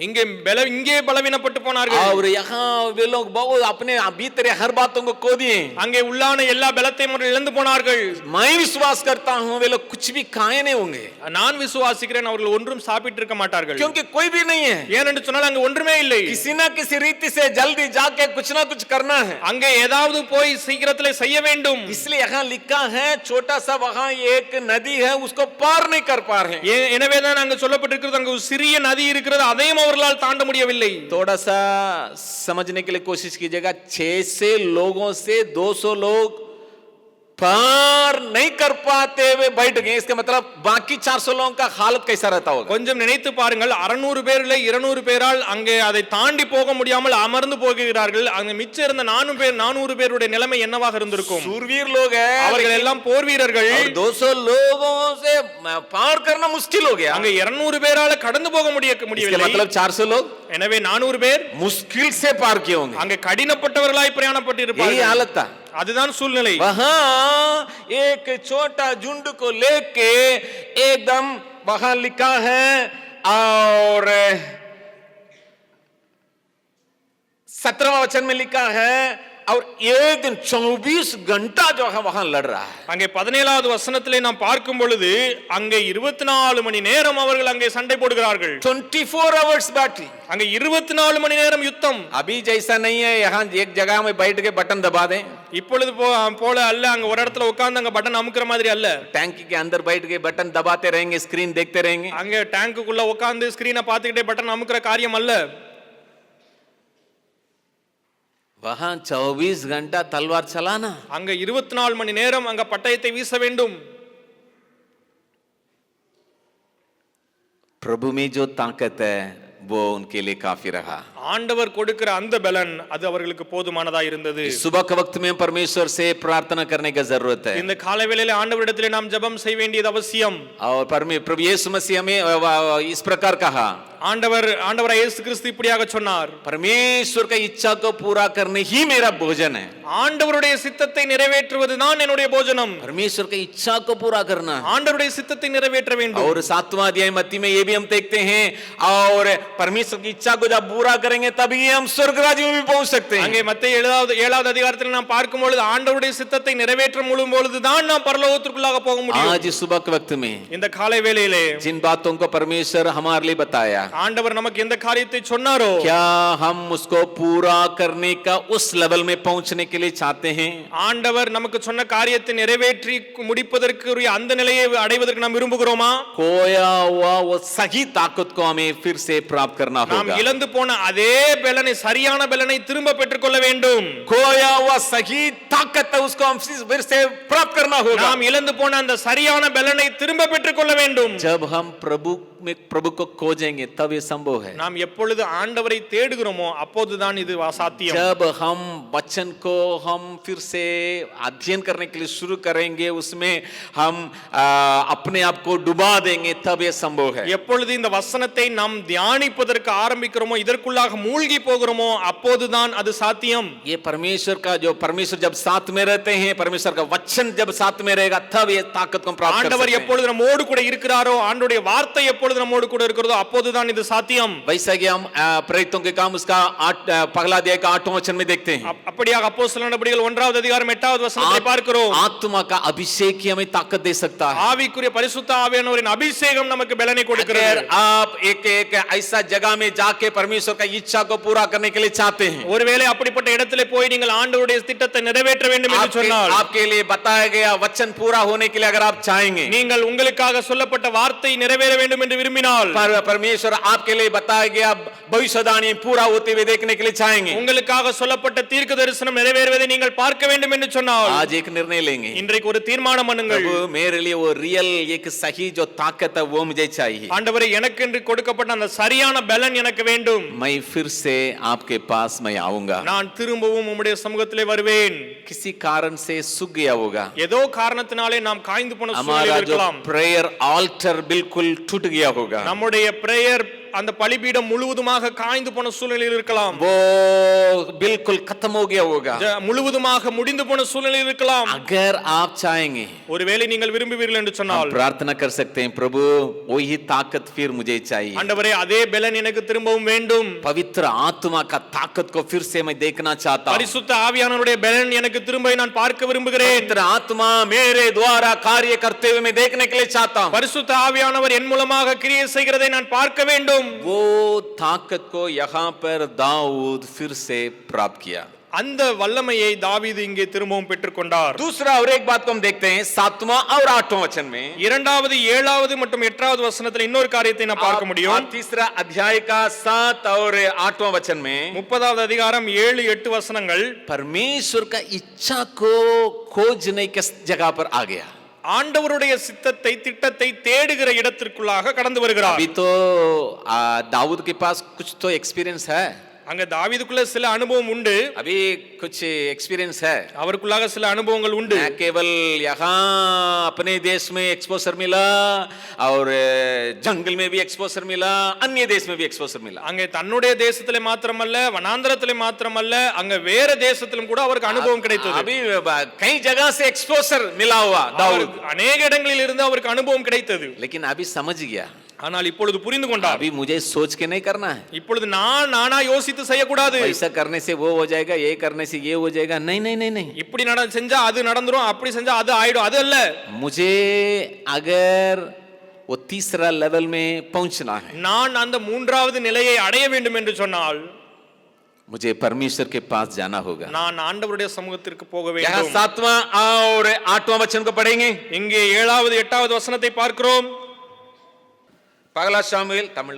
இங்கே பலவீனப்பட்டு போனார்கள். और यहाँ वे लोग बहुत अपने भीतर हर बातों को खो दिए। அங்கே உள்ளான எல்லா பலத்தையும் அவர்கள் இழந்து போனார்கள். मैं विश्वास करता हूँ वे लोग कुछ भी खाए नहीं होंगे, நான் விசுவாசிக்கிறேன் அவர்கள் ஒன்றும் சாப்பிட்டு இருக்க மாட்டார்கள். क्योंकि कोई भी नहीं है। ஏனென்று சொன்னால் அங்கே ஒன்றுமே இல்லை. किसी ना किसी रीति से जल्दी जाके कुछ ना कुछ करना है, அங்கே ஏதாவது போய் சீக்கிரத்திலே செய்ய வேண்டும். इसलिए यहाँ लिखा है छोटा सा वहाँ एक नदी है उसको पार नहीं कर पा रहे। எனவேதான் அங்கே சொல்லப்பட்டிருக்கிறது அங்கே ஒரு சிறிய நதி இருக்கிறது, அதையும் அவர்களால் தாண்ட முடியவில்லை. थोड़ा सा समझने के लिए कोशिश कीजिएगा, 600 लोगों से 200 लोग पर नहीं कर पाते हुए बैठ गए, इसका मतलब बाकी 400 लोगों का हालत कैसा रहता होगा? கொஞ்சம் நினைத்து பாருங்கள், 600 பேர்ல 200 பேரால் அங்கே அதை தாண்டி போக முடியாமல் அமர்ந்து போகிறார்கள். அங்க மிச்சம் இருந்த 400 பேருடைய நிலைமை என்னவாக இருந்திருக்கும்? सूरवीर लोग हैं, அவர்கள் எல்லாம் போர் வீரர்கள். 200 लोगों से पार करना मुश्किल हो गया. அங்க 200 பேரால கடந்து போக इसका முடியவில்லை. मतलब 400 लोग எனவே 400 பேர் मुश्किल से पार किए होंगे. அங்க கடினப்பட்டவர்களாய் பிரயாணப்பட்டு यही இருப்பார்கள். हालत था. அதுதான் சூழ்நிலை. वहां एक छोटा झुंड को लेके एकदम वहां लिखा है और 17वां वचन में लिखा है और एक दिन 24 घंटा जो है वहां लड़ रहा है. அங்கே 17வது வசனத்திலே நாம் பார்க்கும் பொழுது அங்கே 24 மணி நேரம் அவர்கள் அங்கே சண்டை போடுகிறார்கள். 24 hours बैटल. அங்கே 24 மணி நேரம் யுத்தம். अभी जैसा नहीं है यहां एक जगह में बैठ के बटन दबा दें. இப்பொழுது போல அல்ல, அங்க ஒரு இடத்துல உட்கார்ந்து அங்க பட்டன் அமுக்குற மாதிரி அல்ல. टैंक के अंदर बैठ के बटन दबाते रहेंगे, स्क्रीन देखते रहेंगे. அங்க டேங்குக்குள்ள உட்கார்ந்து ஸ்கிரீனை பார்த்துக்கிட்டே பட்டன் அமுக்குற காரியம் அல்ல. वहां 24 घंटा तलवार चलाना. அங்க 24 மணி நேரம் அங்க பட்டயத்தை வீச வேண்டும். प्रभु में जो ताकत है वो उनके लिए काफी रहा. ஆண்டவர் கொடுக்கிற அந்த பலன் அது அவர்களுக்கு போதுமானதா இருந்தது. सुबह के वक्त में परमेश्वर से प्रार्थना करने की जरूरत है. இந்த காலை வேளையிலே ஆண்டவரிடத்திலே நாம் ஜெபம் செய்ய வேண்டியது அவசியம். और प्रभु यीशु मसीह हमें इस प्रकार कहा. ஆண்டவராய் இயேசு கிறிஸ்து இப்படியாக சொன்னார், परमेश्वर का इच्छा को पूरा करने ही मेरा भोजन है. ஆண்டவருடைய சித்தத்தை நிறைவேற்றுவதுதான் என்னுடைய போஜனம். परमेश्वर की इच्छा को पूरा करना. ஆண்டவருடைய சித்தத்தை நிறைவேற்ற வேண்டும். और 7वां अध्याय मत्ती में ये भी हम देखते हैं और परमेश्वर की इच्छा को जब पूरा करेंगे तभी हम स्वर्ग राज्य में भी पहुंच सकते हैं. அங்கே மத்தேயு 7வது அதிகாரத்தில் நாம் பார்க்கும் பொழுது ஆண்டவருடைய சித்தத்தை நிறைவேற்ற முழும் பொழுதுதான் நாம் பரலோகத்திற்குள்ளாக போக முடியும். आज सुबह के वक्त में இந்த காலை வேளையிலே जिन बातों को परमेश्वर हमारे लिए बताया, ஆண்டவர் நமக்கு எந்த காரியத்தை சொன்னாரோ, क्या हम उसको पूरा करने का उस लेवल में पहुंचने के लिए चाहते हैं? ஆண்டவர் நமக்கு சொன்ன காரியத்தை நிறைவேற்றி முடிப்பதற்கு அந்த நிலையை அடைவதற்கு நாம் விரும்புகிறோமா? खोया हुआ वो सही ताकत को हमें फिर से प्राप्त करना நாம் होगा. இழந்து போன அதே பலனை, சரியான பலனை திரும்ப பெற்றுக்கொள்ள வேண்டும். खोया हुआ सही ताकत है उसको हम फिर से प्राप्त करना होगा. நாம் இழந்து போன அந்த சரியான பலனை திரும்ப பெற்றுக்கொள்ள வேண்டும். जब हम प्रभु को खोजेंगे तब ये संभव है. நாம் எப்பொழுது ஆண்டவரை தேடுகிறோமோ அப்போதுதான் இது சாத்தியம். जब हम वचन को हम फिर से अध्ययन करने के लिए शुरू करेंगे, उसमें हम अपने आप को डुबा देंगे, तब ये संभव है. எப்பொழுது இந்த வசனத்தை நாம் தியானிப்பதற்கு ஆரம்பிக்கிறோமோ, இதற்குள்ளாக மூழ்கி போகிறோமோ அப்போதுதான் அது சாத்தியம். ये परमेश्वर जब साथ में रहते हैं, परमेश्वर का वचन जब साथ में रहेगा, तब ये ताकत को प्राप्त कर सकते ஆண்டவர் हैं. எப்பொழுது நம்மோடு கூட இருக்கிறாரோ, ஆண்டவருடைய வார்த்தை எப்பொழுது நம்மோடு கூட இருக்கிறதோ அப்போதுதான் இது சாத்தியம். वैसा कि हम प्रेरितों के काम उसका पहला अध्याय का 8वां वचन में देखते हैं. அப்படியாக அப்போஸ்தலர் நடபடிகள் 1வது அதிகாரம் 8வது வசனத்தை பார்க்கிறோம். आत्मा का अभिषेक ही हमें ताकत दे सकता है. ஆவிக்குரிய பரிசுத்த ஆவியானவரின் அபிஷேகம் நமக்கு பலனை கொடுக்கிறது. अगर आप एक ऐसा जगह में जाके परमेश्वर का इच्छा को पूरा करने के लिए चाहते हैं, ஒருவேளை அப்படிப்பட்ட இடத்திலே போய் நீங்கள் ஆண்டவருடைய திட்டத்தை நிறைவேற்ற வேண்டும் என்று சொன்னால், आपके लिए बताया गया वचन पूरा होने के लिए अगर आप चाहेंगे, நீங்கள் உங்களுக்காக சொல்லப்பட்ட வார்த்தை நிறைவேற வேண்டும் என்று விரும்பினால், परमेश्वर आपके लिए बताया गया भविष्यवाणी पूरा होते हुए देखने के लिए चाहेंगे, உங்களுக்காக சொல்லப்பட்ட தீர்க்க தரிசனம் நிறைவேறுவதை நீங்கள் பார்க்க வேண்டும் என்று சொன்னால், आज एक निर्णय लेंगे. இன்றைக்கு ஒரு தீர்மானம் பண்ணுங்கள். प्रभु मेरे लिए वो रियल एक सही जो ताकत है वो मुझे चाहिए. ஆண்டவரே, எனக்கு என்று கொடுக்கப்பட்ட அந்த சரியான பலன் எனக்கு வேண்டும். मैं फिर से आपके पास मैं आऊंगा. நான் திரும்பவும் உம்முடைய சமூகத்திலே வருவேன். किसी कारण से सूख गया होगा, ஏதோ காரணத்தினாலே நாம் காய்ந்து போன हमारा சூழ்நிலை जो இருக்கலாம். प्रेयर ऑल्टर बिल्कुल टूट गया होगा, நம்முடைய பிரேயர் அந்த பலிபீடம் முழுவதுமாக காய்ந்து போன சூழ்நிலையில் இருக்கலாம். वो बिल्कुल खत्म हो गया होगा. முழுவதுமாக முடிந்து போன சூழ்நிலையில் இருக்கலாம். अगर आप चाहेंगे, ஒருவேளை நீங்கள் விரும்புவீர்கள் என்று हम சொன்னால், प्रार्थना कर सकते हैं, प्रभु वही ताकत फिर मुझे चाहिए. ஆண்டவரே, அதே பலன் எனக்கு திரும்பவும் வேண்டும். पवित्र आत्मा का ताकत को फिर से मैं देखना चाहता हूं. பரிசுத்த ஆவியானவருடைய பலன் எனக்கு திரும்ப நான் பார்க்க விரும்புகிறேன். पवित्र आत्मा मेरे द्वारा कार्य करते हुए मैं देखने के लिए चाहता हूं. பரிசுத்த ஆவியானவர் என் மூலமாக கிரியை செய்கிறதை நான் பார்க்க வேண்டும். वो ताकत को यहाँ पर दाऊद फिर से प्राप्त किया. அந்த வல்லமையை தாவீது இங்கே திரும்பவும் பெற்றுக்கொண்டார். दूसरा और एक बात को हम देखते हैं 7वां और 8वां वचन में. இரண்டாவது 7வது மற்றும் 8வது வசனத்தில் இன்னொரு காரியத்தை நாம் பார்க்க முடியும். तीसरा अध्याय का 7 और 8वां वचन में 30வது அதிகாரம் 7-8 வசனங்கள் परमेश्वर का इच्छा को खोजने के जगह पर आ गया. ஆண்டவருடைய சித்தத்தை திட்டத்தை தேடுகிற இடத்திற்குள்ளாக கடந்து வருகிறார். अभी तो दाऊद के पास कुछ तो एक्सपीरियंस है. அங்க தாவீதுக்குள்ள சில அனுபவம் உண்டு. अभी कुछ एक्सपीरियंस है. அவருக்குள்ளாக சில அனுபவங்கள் உண்டு. केवल यहाँ अपने देश में एक्सपोजर मिला और जंगल में भी एक्सपोजर मिला, अन्य देश में भी एक्सपोजर मिला. அங்கே தன்னுடைய தேசத்திலே மாத்திரமல்ல, வனாந்தரத்திலே மாத்திரமல்ல, அங்க வேற தேசத்திலும் கூட அவருக்கு அனுபவம் கிடைத்தது. अभी कई जगह से एक्सपोजर मिला हुआ दाऊद. अनेक இடங்களில் இருந்து அவருக்கு அனுபவம் கிடைத்தது. लेकिन अभी समझ गया. ஆனால் இப்பொழுது புரிந்து கொண்டார். अभी मुझे सोच के नहीं करना है. இப்பொழுது நானா யோசித்து செய்யக்கூடாது. ऐसा करने से वो हो जाएगा, ये करने से ये हो जाएगा. नहीं नहीं नहीं नहीं. இப்படி செஞ்சா அது நடந்துரும், அப்படி செஞ்சா அது ஆயிடும். அது அல்ல. मुझे अगर वो तीसरा लेवल में पहुंचना है, நான் அந்த மூன்றாவது நிலையை அடைய வேண்டும் என்று சொன்னால் मुझे परमेश्वर के पास जाना होगा. நான் ஆண்டவருடைய சமூகத்திற்கு போக यहाँ வேண்டும். 7वां और 8वां वचन को पढ़ेंगे. இங்கே 7வது 8வது வசனத்தை பார்க்கிறோம். पगला शामिल तमिल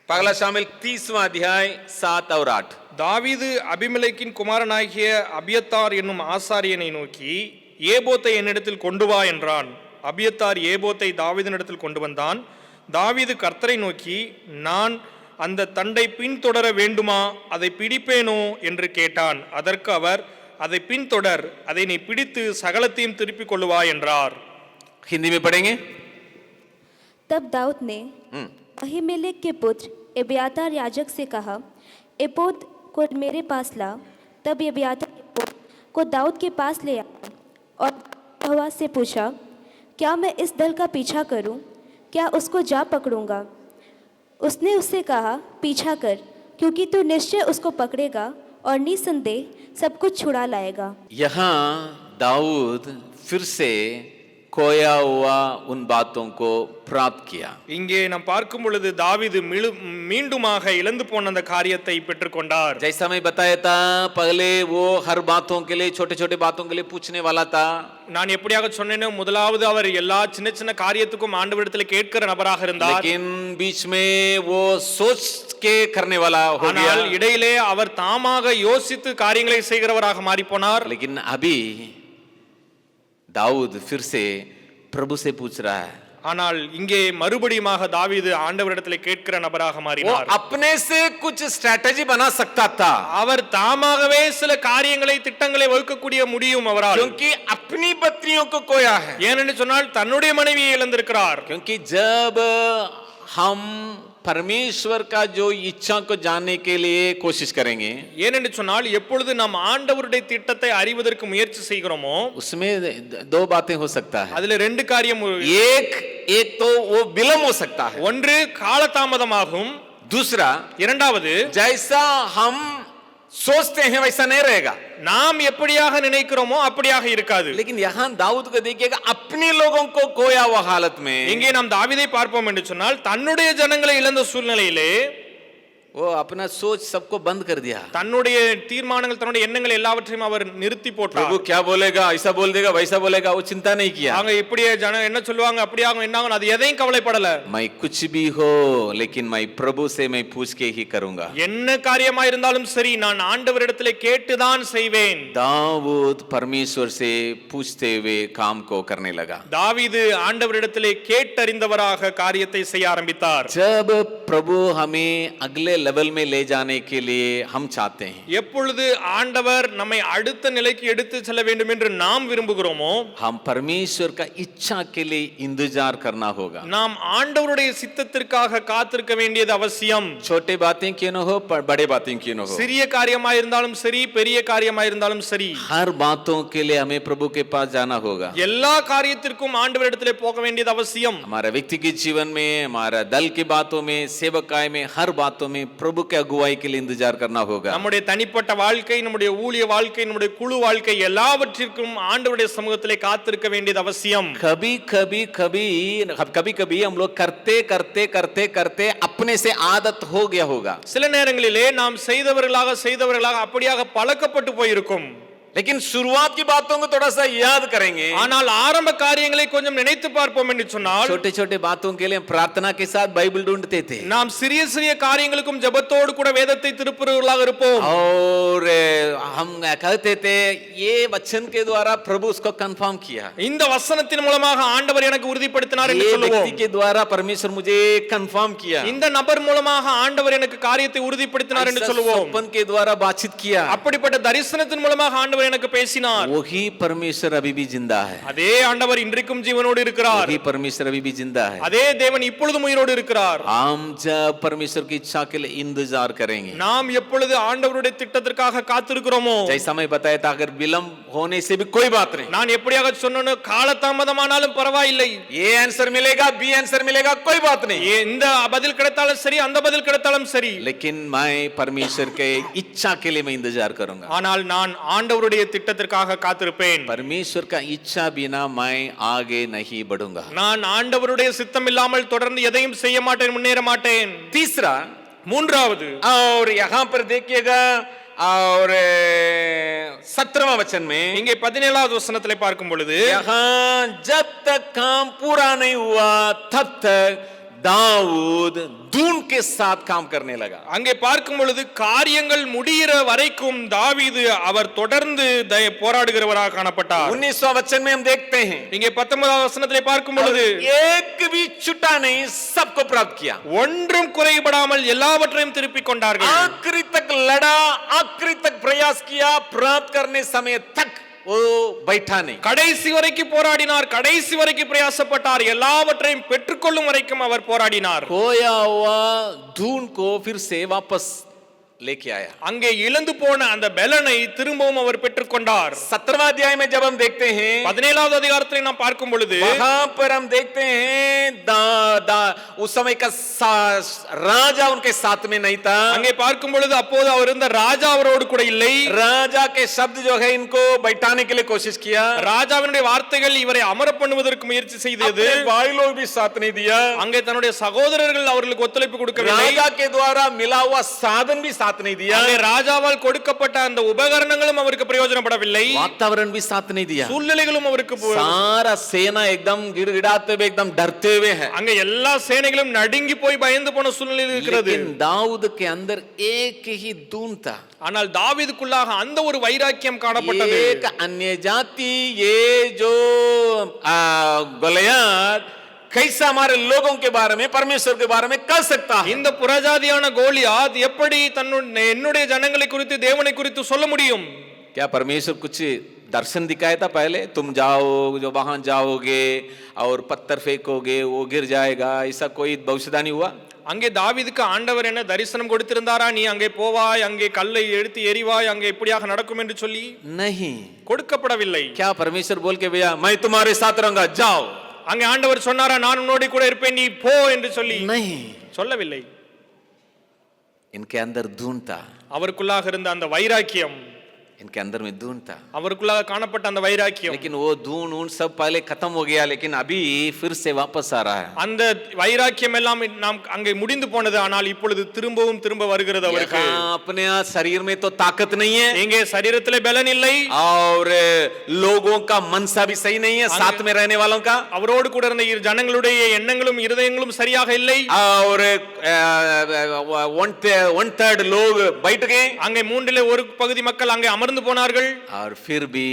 पगला शामिल 30वां अध्याय 7 और 8. தாவீது அபிமெலேக்கின் குமாரனாகிய அபியத்தார் என்னும் ஆசாரியனை நோக்கி ஏபோத்தை என்னிடத்தில் கொண்டு வா என்றான். அபியத்தார் ஏபோத்தை தாவீதினிடத்தில் கொண்டு வந்தான். தாவீது கர்த்தரை நோக்கி, நான் அந்த தண்டை பின்தொடர வேண்டுமா, அதை பிடிப்பேனோ என்று கேட்டான். அதற்கு அவர், அதை பின்தொடர், அதை நீ பிடித்து சகலத்தையும் திருப்பிக் கொள்ளுவா என்றார். हिंदी में पढ़ेंगे. तब दाऊद ने अहीमेलेक के पुत्र एब्यातार याजक से कहा, एपोद को मेरे पास ला. तब एब्यातार एपोद को दाऊद के पास ले आया और यहोवा से पूछा, क्या मैं इस दल का पीछा करूं? क्या उसको जा पकड़ूंगा? उसने उससे कहा, पीछा कर, क्योंकि तू निश्चय उसको पकड़ेगा और निसंदेह सब कुछ छुड़ा लाएगा. यहाँ दाऊद फिर से खोया हुआ उन बातों को प्राप्त किया. இங்கே நாம் பார்க்கும் பொழுது தாவீது மீண்டுமாக இழந்து போன அந்த காரியத்தை பெற்றுக்கொண்டார். जैसा मैं बताया था पहले, वो हर बातों के लिए, छोटे छोटे बातों के लिए पूछने वाला था. நான் எப்படியாக சொன்னேனோ, முதலாவது அவர் எல்லா சின்ன சின்ன காரியத்துக்கும் ஆண்டவரிடத்தில் கேட்கிற நபராக இருந்தார். लेकिन बीच में वो सोच के करने वाला हो गया. ஆனால் இடையிலே அவர் தாமாக யோசித்து காரியங்களை செய்கிறவராக மாறி போனார். लेकिन अभी दाऊद फिर से प्रभु से पूछ रहा है. ஆனால் இங்கே மறுபடியுமாக தாவீது ஆண்டவரிடத்தில் கேட்கிற நபராக वो மாறினார். अपने से कुछ स्ट्रैटेजी बना सकता था, அவர் தாமாகவே சில காரியங்களை திட்டங்களை வகுக்கக்கூடிய முடியும் அவரால். क्योंकि अपनी पत्नियों को खोया है. ஏனென்று சொன்னால் தன்னுடைய மனைவியை இழந்திருக்கிறார். क्योंकि जब हम परमेश्वर का जो इच्छा को जानने के लिए कोशिश करेंगे, ஏனென்று சொன்னால் எப்பொழுது நாம் ஆண்டவருடைய திட்டத்தை அறிவதற்கு முயற்சி செய்கிறோமோ, उसमें दो बातें हो सकता है. அதுல ரெண்டு காரியம். एक तो वो विलंब हो सकता है. ஒன்று காலதாமதமாகும். दूसरा, இரண்டாவது, जैसा हम सोचते हैं वैसा नहीं रहेगा. நாம் எப்படியாக நினைக்கிறோமோ அப்படியாக இருக்காது. लेकिन यहाँ दाऊद को देखिएगा, अपने लोगों को खोया हुआ हालत में இங்கே நாம் தாவீதை பார்ப்போம் என்று சொன்னால் தன்னுடைய ஜனங்களை இழந்த சூழ்நிலையிலே वो अपना सोच सबको बंद कर दिया. தன்னுடைய தீர்மானங்கள், தன்னுடைய எண்ணங்கள் எல்லாவற்றையும் அவர் நிறுத்தி போட்டார். प्रभु क्या बोलेगा, ऐसा बोल देगा, वैसा बोलेगा, वो चिंता नहीं किया. அவங்க இப்படியே ஜனம் என்ன சொல்லுவாங்க, அப்படியாகும், என்ன ஆகும், அது எதையும் கவலைப்படல. मैं कुछ भी हो, लेकिन मैं प्रभु से मैं पूछ के ही करूंगा. என்ன காரியமா இருந்தாலும் சரி, நான் ஆண்டவரிடத்திலே கேட்டுதான் செய்வேன். दाऊद परमेश्वर से पूछते हुए काम को करने लगा. தாவீது ஆண்டவரிடத்திலே கேட்டறிந்தவராக காரியத்தை செய்ய ஆரம்பித்தார். जब प्रभु हमें अगले लेवल में ले जाने के लिए हम चाहते हैं, எப்பொழுது ஆண்டவர் நம்மை அடுத்த நிலைக்கு எடுத்து செல்ல வேண்டும் என்று நாம் விரும்புகிறோமோ, हम परमेश्वर का इच्छा के लिए इंतजार करना होगा. நாம் ஆண்டவருடைய சித்தத்திற்காக காத்திருக்க வேண்டியது அவசியம். छोटे बातें क्यों न हो, बड़े बातें क्यों न हो, சிறிய காரியமா இருந்தாலும் சரி, பெரிய காரியமா இருந்தாலும் சரி, हर बातों के लिए हमें प्रभु के पास जाना होगा. எல்லா காரியத்திற்கும் ஆண்டவரிடத்திலே போக வேண்டியது அவசியம். हमारा व्यक्तिगत जीवन में, हमारा दल की बातों में, सेवकाई में, हर बातों में प्रभु के अगुवाई के लिए इंतजार करना होगा। நம்முடைய தனிப்பட்ட வாழ்க்கை, நம்முடைய ஊழிய வாழ்க்கை, நம்முடைய குழு வாழ்க்கை எல்லாவற்றிற்கும் ஆண்டவருடைய சமூகத்திலே காத்திருக்க வேண்டியது அவசியம். कभी कभी हम लोग करते अपने से आदत हो गया होगा, சில நேரங்களிலே நாம் செய்தவர்களாக அப்படியாக பழக்கப்பட்டு போயிருக்கும். लेकिन शुरुआत की बातों को थोड़ा सा याद करेंगे। ஆனால் ஆரம்ப காரியங்களை கொஞ்சம் நினைத்து பார்ப்போம் என்று சொன்னால், छोटे छोटे बातों के लिए प्रार्थना के साथ बाइबल ढूंढते थे, நாம் சிறிய சிறிய காரியங்களுக்கும் ஜெபத்தோடு கூட வேதத்தை திருப்புறவர்களாக இருப்போம். और हम कहते थे ये वचन के द्वारा प्रभु उसको कंफर्म किया, இந்த வசனத்தின் மூலமாக ஆண்டவர் எனக்கு உறுதிப்படுத்தினார் என்று ये சொல்லுவோம். व्यक्ति के द्वारा परमेश्वर मुझे कंफर्म किया, இந்த நபர் மூலமாக ஆண்டவர் எனக்கு காரியத்தை உறுதிப்படுத்தினார் என்று ऐसा சொல்லுவோம். सपन के द्वारा बातचीत किया, அப்படிப்பட்ட தரிசனத்தின் மூலமாக ஆண்டவர் எனக்கு பேசினார். वही परमेश्वर अभी भी जिंदा है, அதே ஆண்டவர் இன்றைக்கும் ஜீவனோடு இருக்கிறார். वही परमेश्वर अभी भी जिंदा है। அதே தேவன் இப்பொழுதும் உயிரோடு இருக்கிறார். हम जब परमेश्वर की इच्छा के लिए इंतजार करेंगे, நாம் எப்பொழுது ஆண்டவருடைய திட்டத்திற்காக காத்திருக்கிறோமோ, जैसा मैं बताया था, अगर विलंब होने से भी कोई बात नहीं, நான் எப்படியாக சொன்னேனோ காலதாமதமானாலும் பரவாயில்லை, ये आंसर मिलेगा, बी आंसर मिलेगा, कोई बात नहीं, இந்த பதில் கிடைத்தாலும் சரி, அந்த பதில் கிடைத்தாலும் சரி, लेकिन मैं परमेश्वर के इच्छा के लिए मैं इंतजार करूंगा। ஆனால் நான் ஆண்டவருடைய திட்டத்திற்காக காத்திருப்பேன். परमेश्वर का इच्छा बिना मैं आगे नहीं बढ़ूंगा। நான் ஆண்டவருடைய சித்தம் இல்லாமல் தொடர்ந்து எதையும் செய்ய மாட்டேன், முன்னேற மாட்டேன். तीसरा, மூன்றாவது, और यहाँ पर देखिएगा, और 17वां वचन में, இங்கே 17வது வசனத்திலே பார்க்கும் பொழுது, यहाँ जब तक काम पूरा नहीं हुआ तब तक दाऊद दून के साथ काम करने लगा। அங்கே பார்க்கும் பொழுது காரியங்கள் முடிகிற வரைக்கும் தாவீது அவர் தொடர்ந்து போராடுகிறவராக காணப்பட்டார். 19वां वचन में हम देखते हैं, இங்கே 19வது வசனத்திலே பார்க்கும் பொழுது, एक भी छूटा नहीं, सबको प्राप्त किया, ஒன்றும் குறைபடாமல் எல்லாவற்றையும் திருப்பிக் கொண்டார்கள். आखिरी तक लड़ा, आखिरी तक प्रयास किया, प्राप्त करने समय तक वो बैठा नहीं, கடைசி வரைக்கும் போராடினார், கடைசி வரைக்கும் பிரயாசப்பட்டார், எல்லாவற்றையும் பெற்றுக்கொள்ளும் வரைக்கும் அவர் போராடினார். खोया हुआ धून को फिर से वापस लेके आया। அங்கே இழந்து போன அந்த பலனை திரும்பவும் அவர் பெற்றுக்கொண்டார். 17वां अध्याय में जब हम देखते हैं, 17வது அதிகாரத்தை நாம் பார்க்கும் பொழுது, वहां पर हम देखते हैं उस समय का राजा उनके साथ में नहीं था। அங்கே பார்க்கும் பொழுது அப்போது அவர் இருந்த ராஜா அவரோடு கூட இல்லை. राजा के शब्द जो है इनको बैठाने के लिए कोशिश किया, ராஜாவினுடைய வார்த்தைகள் இவரை அமர பண்ணுவதற்கு முயற்சி செய்தது. अपने भाई लोग भी साथ नहीं दिया, அங்கே தன்னுடைய சகோதரர்கள் அவர்களுக்கு ஒத்துழைப்பு கொடுக்கவில்லை. राजा के द्वारा मिला हुआ साधन भी साथ नहीं दिया, அங்கே ராஜாவால் கொடுக்கப்பட்ட அந்த உபகரணங்களும் அவருக்கு பிரயோஜனப்படவில்லை. वातावरण भी साथ नहीं दिया, சூழ்நிலைகளும் அவருக்கு सारा सेना एकदम गिड़गिड़ाते हुए, एकदम डरते हुए है। அங்க எல்லா சேனைகளும் நடுங்கி போய் பயந்து போன சூழ்நிலை இருக்கிறது. लेकिन दाऊद के अंदर एक ही दून था, ஆனால் தாவீதுக்குள்ளாக அந்த ஒரு வைராக்கியம் காணப்பட்டது. एक अन्य जाति, ये जो गोलियत कैसा हमारे लोगों के बारे में, परमेश्वर के बारे में कर सकता है? இந்த புறஜாதியான கோலியாத் எப்படி என்னுடைய ஜனங்களை குறித்து தேவனை குறித்து சொல்ல முடியும்? क्या परमेश्वर कुछ दर्शन दिखाया था पहले? तुम जाओ, जो वहां जाओगे और पत्थर फेंकोगे वो गिर जाएगा, ऐसा कोई भविष्यवाणी हुआ? அங்கே தாவீதுக்கு ஆண்டவர் என்ன தரிசனம் கொடுத்திருந்தாரா? நீ அங்கே போவாய், அங்கே கல்லை எடுத்து எறிவாய், அங்கே இப்படியாக நடக்கும் என்று சொல்லி नहीं, கொடுக்கப்படவில்லை. क्या परमेश्वर बोल के भैया मैं तुम्हारे साथ रहूंगा, जाओ? அங்கே ஆண்டவர் சொன்னாரா நான் உன்னோட கூட இருப்பேன், நீ போ என்று சொல்லி नहीं, சொல்லவில்லை. इनके अंदर धून था, அவருக்குள்ளாக இருந்த அந்த வைராக்கியம், इनके अंदर में धून था, அவருக்குள்ளாக காணப்பட்ட அந்த வைராக்கியம், लेकिन वो धून उन सब पहले खत्म हो गया, लेकिन अभी फिर से वापस आ रहा है। அந்த வைராக்கியம் எல்லாம் நாம் அங்கே முடிந்து போனது, ஆனால் இப்பொழுது திரும்பவும் திரும்ப வருகிறது அவருக்கு. यहाँ अपने शरीर में तो ताकत नहीं है, இங்கே சரீரத்திலே பலன் இல்லை, और लोगों का मनसा भी सही नहीं है, साथ में रहने वालों का, அவரோடு கூட இருந்த ஜனங்களுடைய எண்ணங்களும் இருதயங்களும் சரியாக இல்லை. और 1/3 लोग बैठ गए, அங்கே மூன்றிலே ஒரு பகுதி மக்கள் அங்கே அமர்ந்து போனார்கள். और फिर भी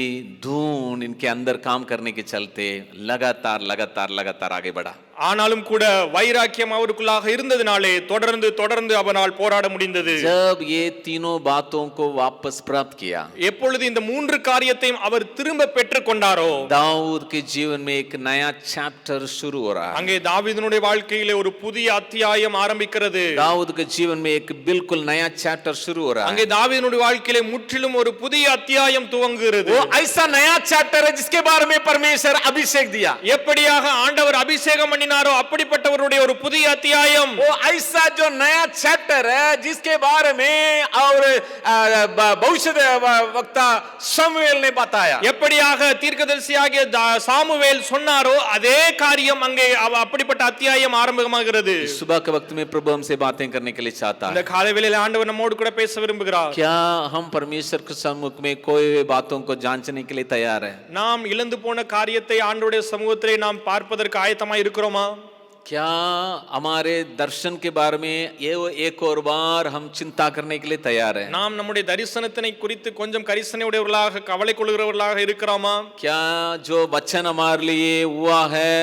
धून इनके अंदर काम करने के चलते लगातार लगातार लगातार आगे बढ़ा। ஆனாலும் கூட வைராக்கியம் அவருக்குள்ளாக இருந்ததினாலே தொடர்ந்து தொடர்ந்து அவரால் போராட முடிந்தது. जब ये तीनों बातों को वापस प्राप्त किया, எப்பொழுது இந்த மூன்று காரியத்தையும் அவர் திரும்ப பெற்றுக் கொண்டாரோ, दाऊद के जीवन में एक नया चैप्टर शुरू हो रहा है। அங்கே தாவீதுனுடைய வாழ்க்கையிலே ஒரு புதிய அத்தியாயம் ஆரம்பிக்கிறது. दाऊद के जीवन में एक बिल्कुल नया चैप्टर शुरू हो रहा है। அங்கே தாவீதுனுடைய வாழ்க்கையிலே முற்றிலும் ஒரு புதிய அத்தியாயம் துவங்குகிறது. वो ऐसा नया चैप्टर है जिसके बारे में परमेश्वर अभिषेक दिया। எப்படியாக ஆண்டவர் அபிஷேகம் பண்ணின சொன்னாரோ அப்படிப்பட்டவருடைய ஒரு புதிய அத்தியாயம். वो ऐसा जो नया चैप्टर है जिसके बारे में और भविष्य वक्ता शमूएल ने बताया. எப்படியாக தீர்க்கதரிசியாகிய சாமுவேல் சொன்னாரோ அதே காரியம் அங்கே அப்படிப்பட்ட அத்தியாயம் ஆரம்பமாகிறது. सुबह के वक्त में प्रभु हमसे बातें करने के लिए चाहता இந்த है. காலை வேளையில ஆண்டவர் நம்மோடு கூட பேச விரும்புகிறார். क्या हम परमेश्वर के सम्मुख में कोई बातों को जांचने के लिए तैयार है? நாம் இழந்து போன காரியத்தை ஆண்டவருடைய சமூகத்திலே நாம் பார்ப்பதற்கு ஆயத்தமாய் இருக்கிறோமா? क्या हमारे दर्शन के बारे में ये एक और बार हम चिंता करने के लिए तैयार है? நாம் நம்முடைய தரிசனத்தினை குறித்து கொஞ்சம் கரிசனை உடையவர்களாக கவலை கொள்கிறவர்களாக இருக்கிறோமா? क्या जो वचन हमारे लिए हुआ है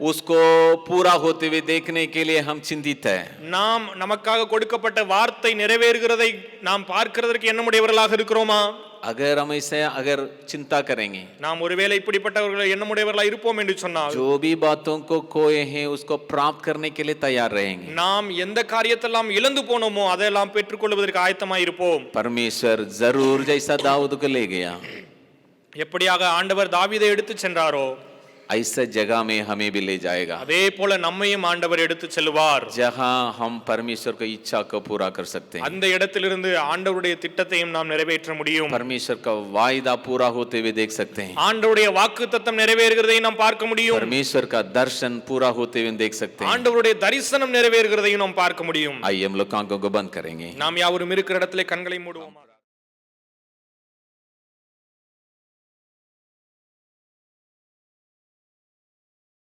उसको पूरा होते हुए देखने के लिए हम चिंतित है? நாம் நமக்காக கொடுக்கப்பட்ட வார்த்தை நிறைவேறுகிறதை நாம் பார்க்கிறதற்கு எண்ணமுடையவர்களாக இருக்கிறோமா? अगर हम इसे अगर चिंता करेंगे, நாம் ஒருவேளை இப்படிப்பட்டவர்கள் எண்ணமுடையவர்களாக இருப்போம் என்று சொன்னால் जो भी बातों को खोए हैं उसको प्राप्त करने के लिए तैयार रहेंगे. நாம் எந்த காரியத்தெல்லாம் இழந்து போனோமோ அதையெல்லாம் பெற்றுக்கொள்வதற்கு ஆயத்தமாய் இருப்போம். परमेश्वर जरूर जैसा दाऊद को ले गया, எப்படியாக ஆண்டவர் தாவீதை எடுத்து சென்றாரோ ऐसे जगह में हमें भी ले जाएगा, அதே போல நம்மையும் ஆண்டவர் எடுத்து செல்வார். जहां हम परमेश्वर की इच्छा को पूरा कर सकते हैं. அந்த இடத்திலிருந்து ஆண்டவருடைய திட்டத்தையும் நாம் நிறைவேற்ற முடியும். परमेश्वर का वायदा पूरा होते हुए देख सकते हैं. ஆண்டவருடைய வாக்குத்தத்தம் நிறைவேறுகிறதையும் நாம் பார்க்க முடியும். परमेश्वर का दर्शन पूरा होते हुए देख सकते हैं. ஆண்டவருடைய தரிசனம் நிறைவேறுகிறதையும் நாம் பார்க்க முடியும். आइए हम लोग आंखों को बंद करेंगे. நாம் யாவரும் இருக்கிற இடத்திலே கண்களை மூடுவோம்.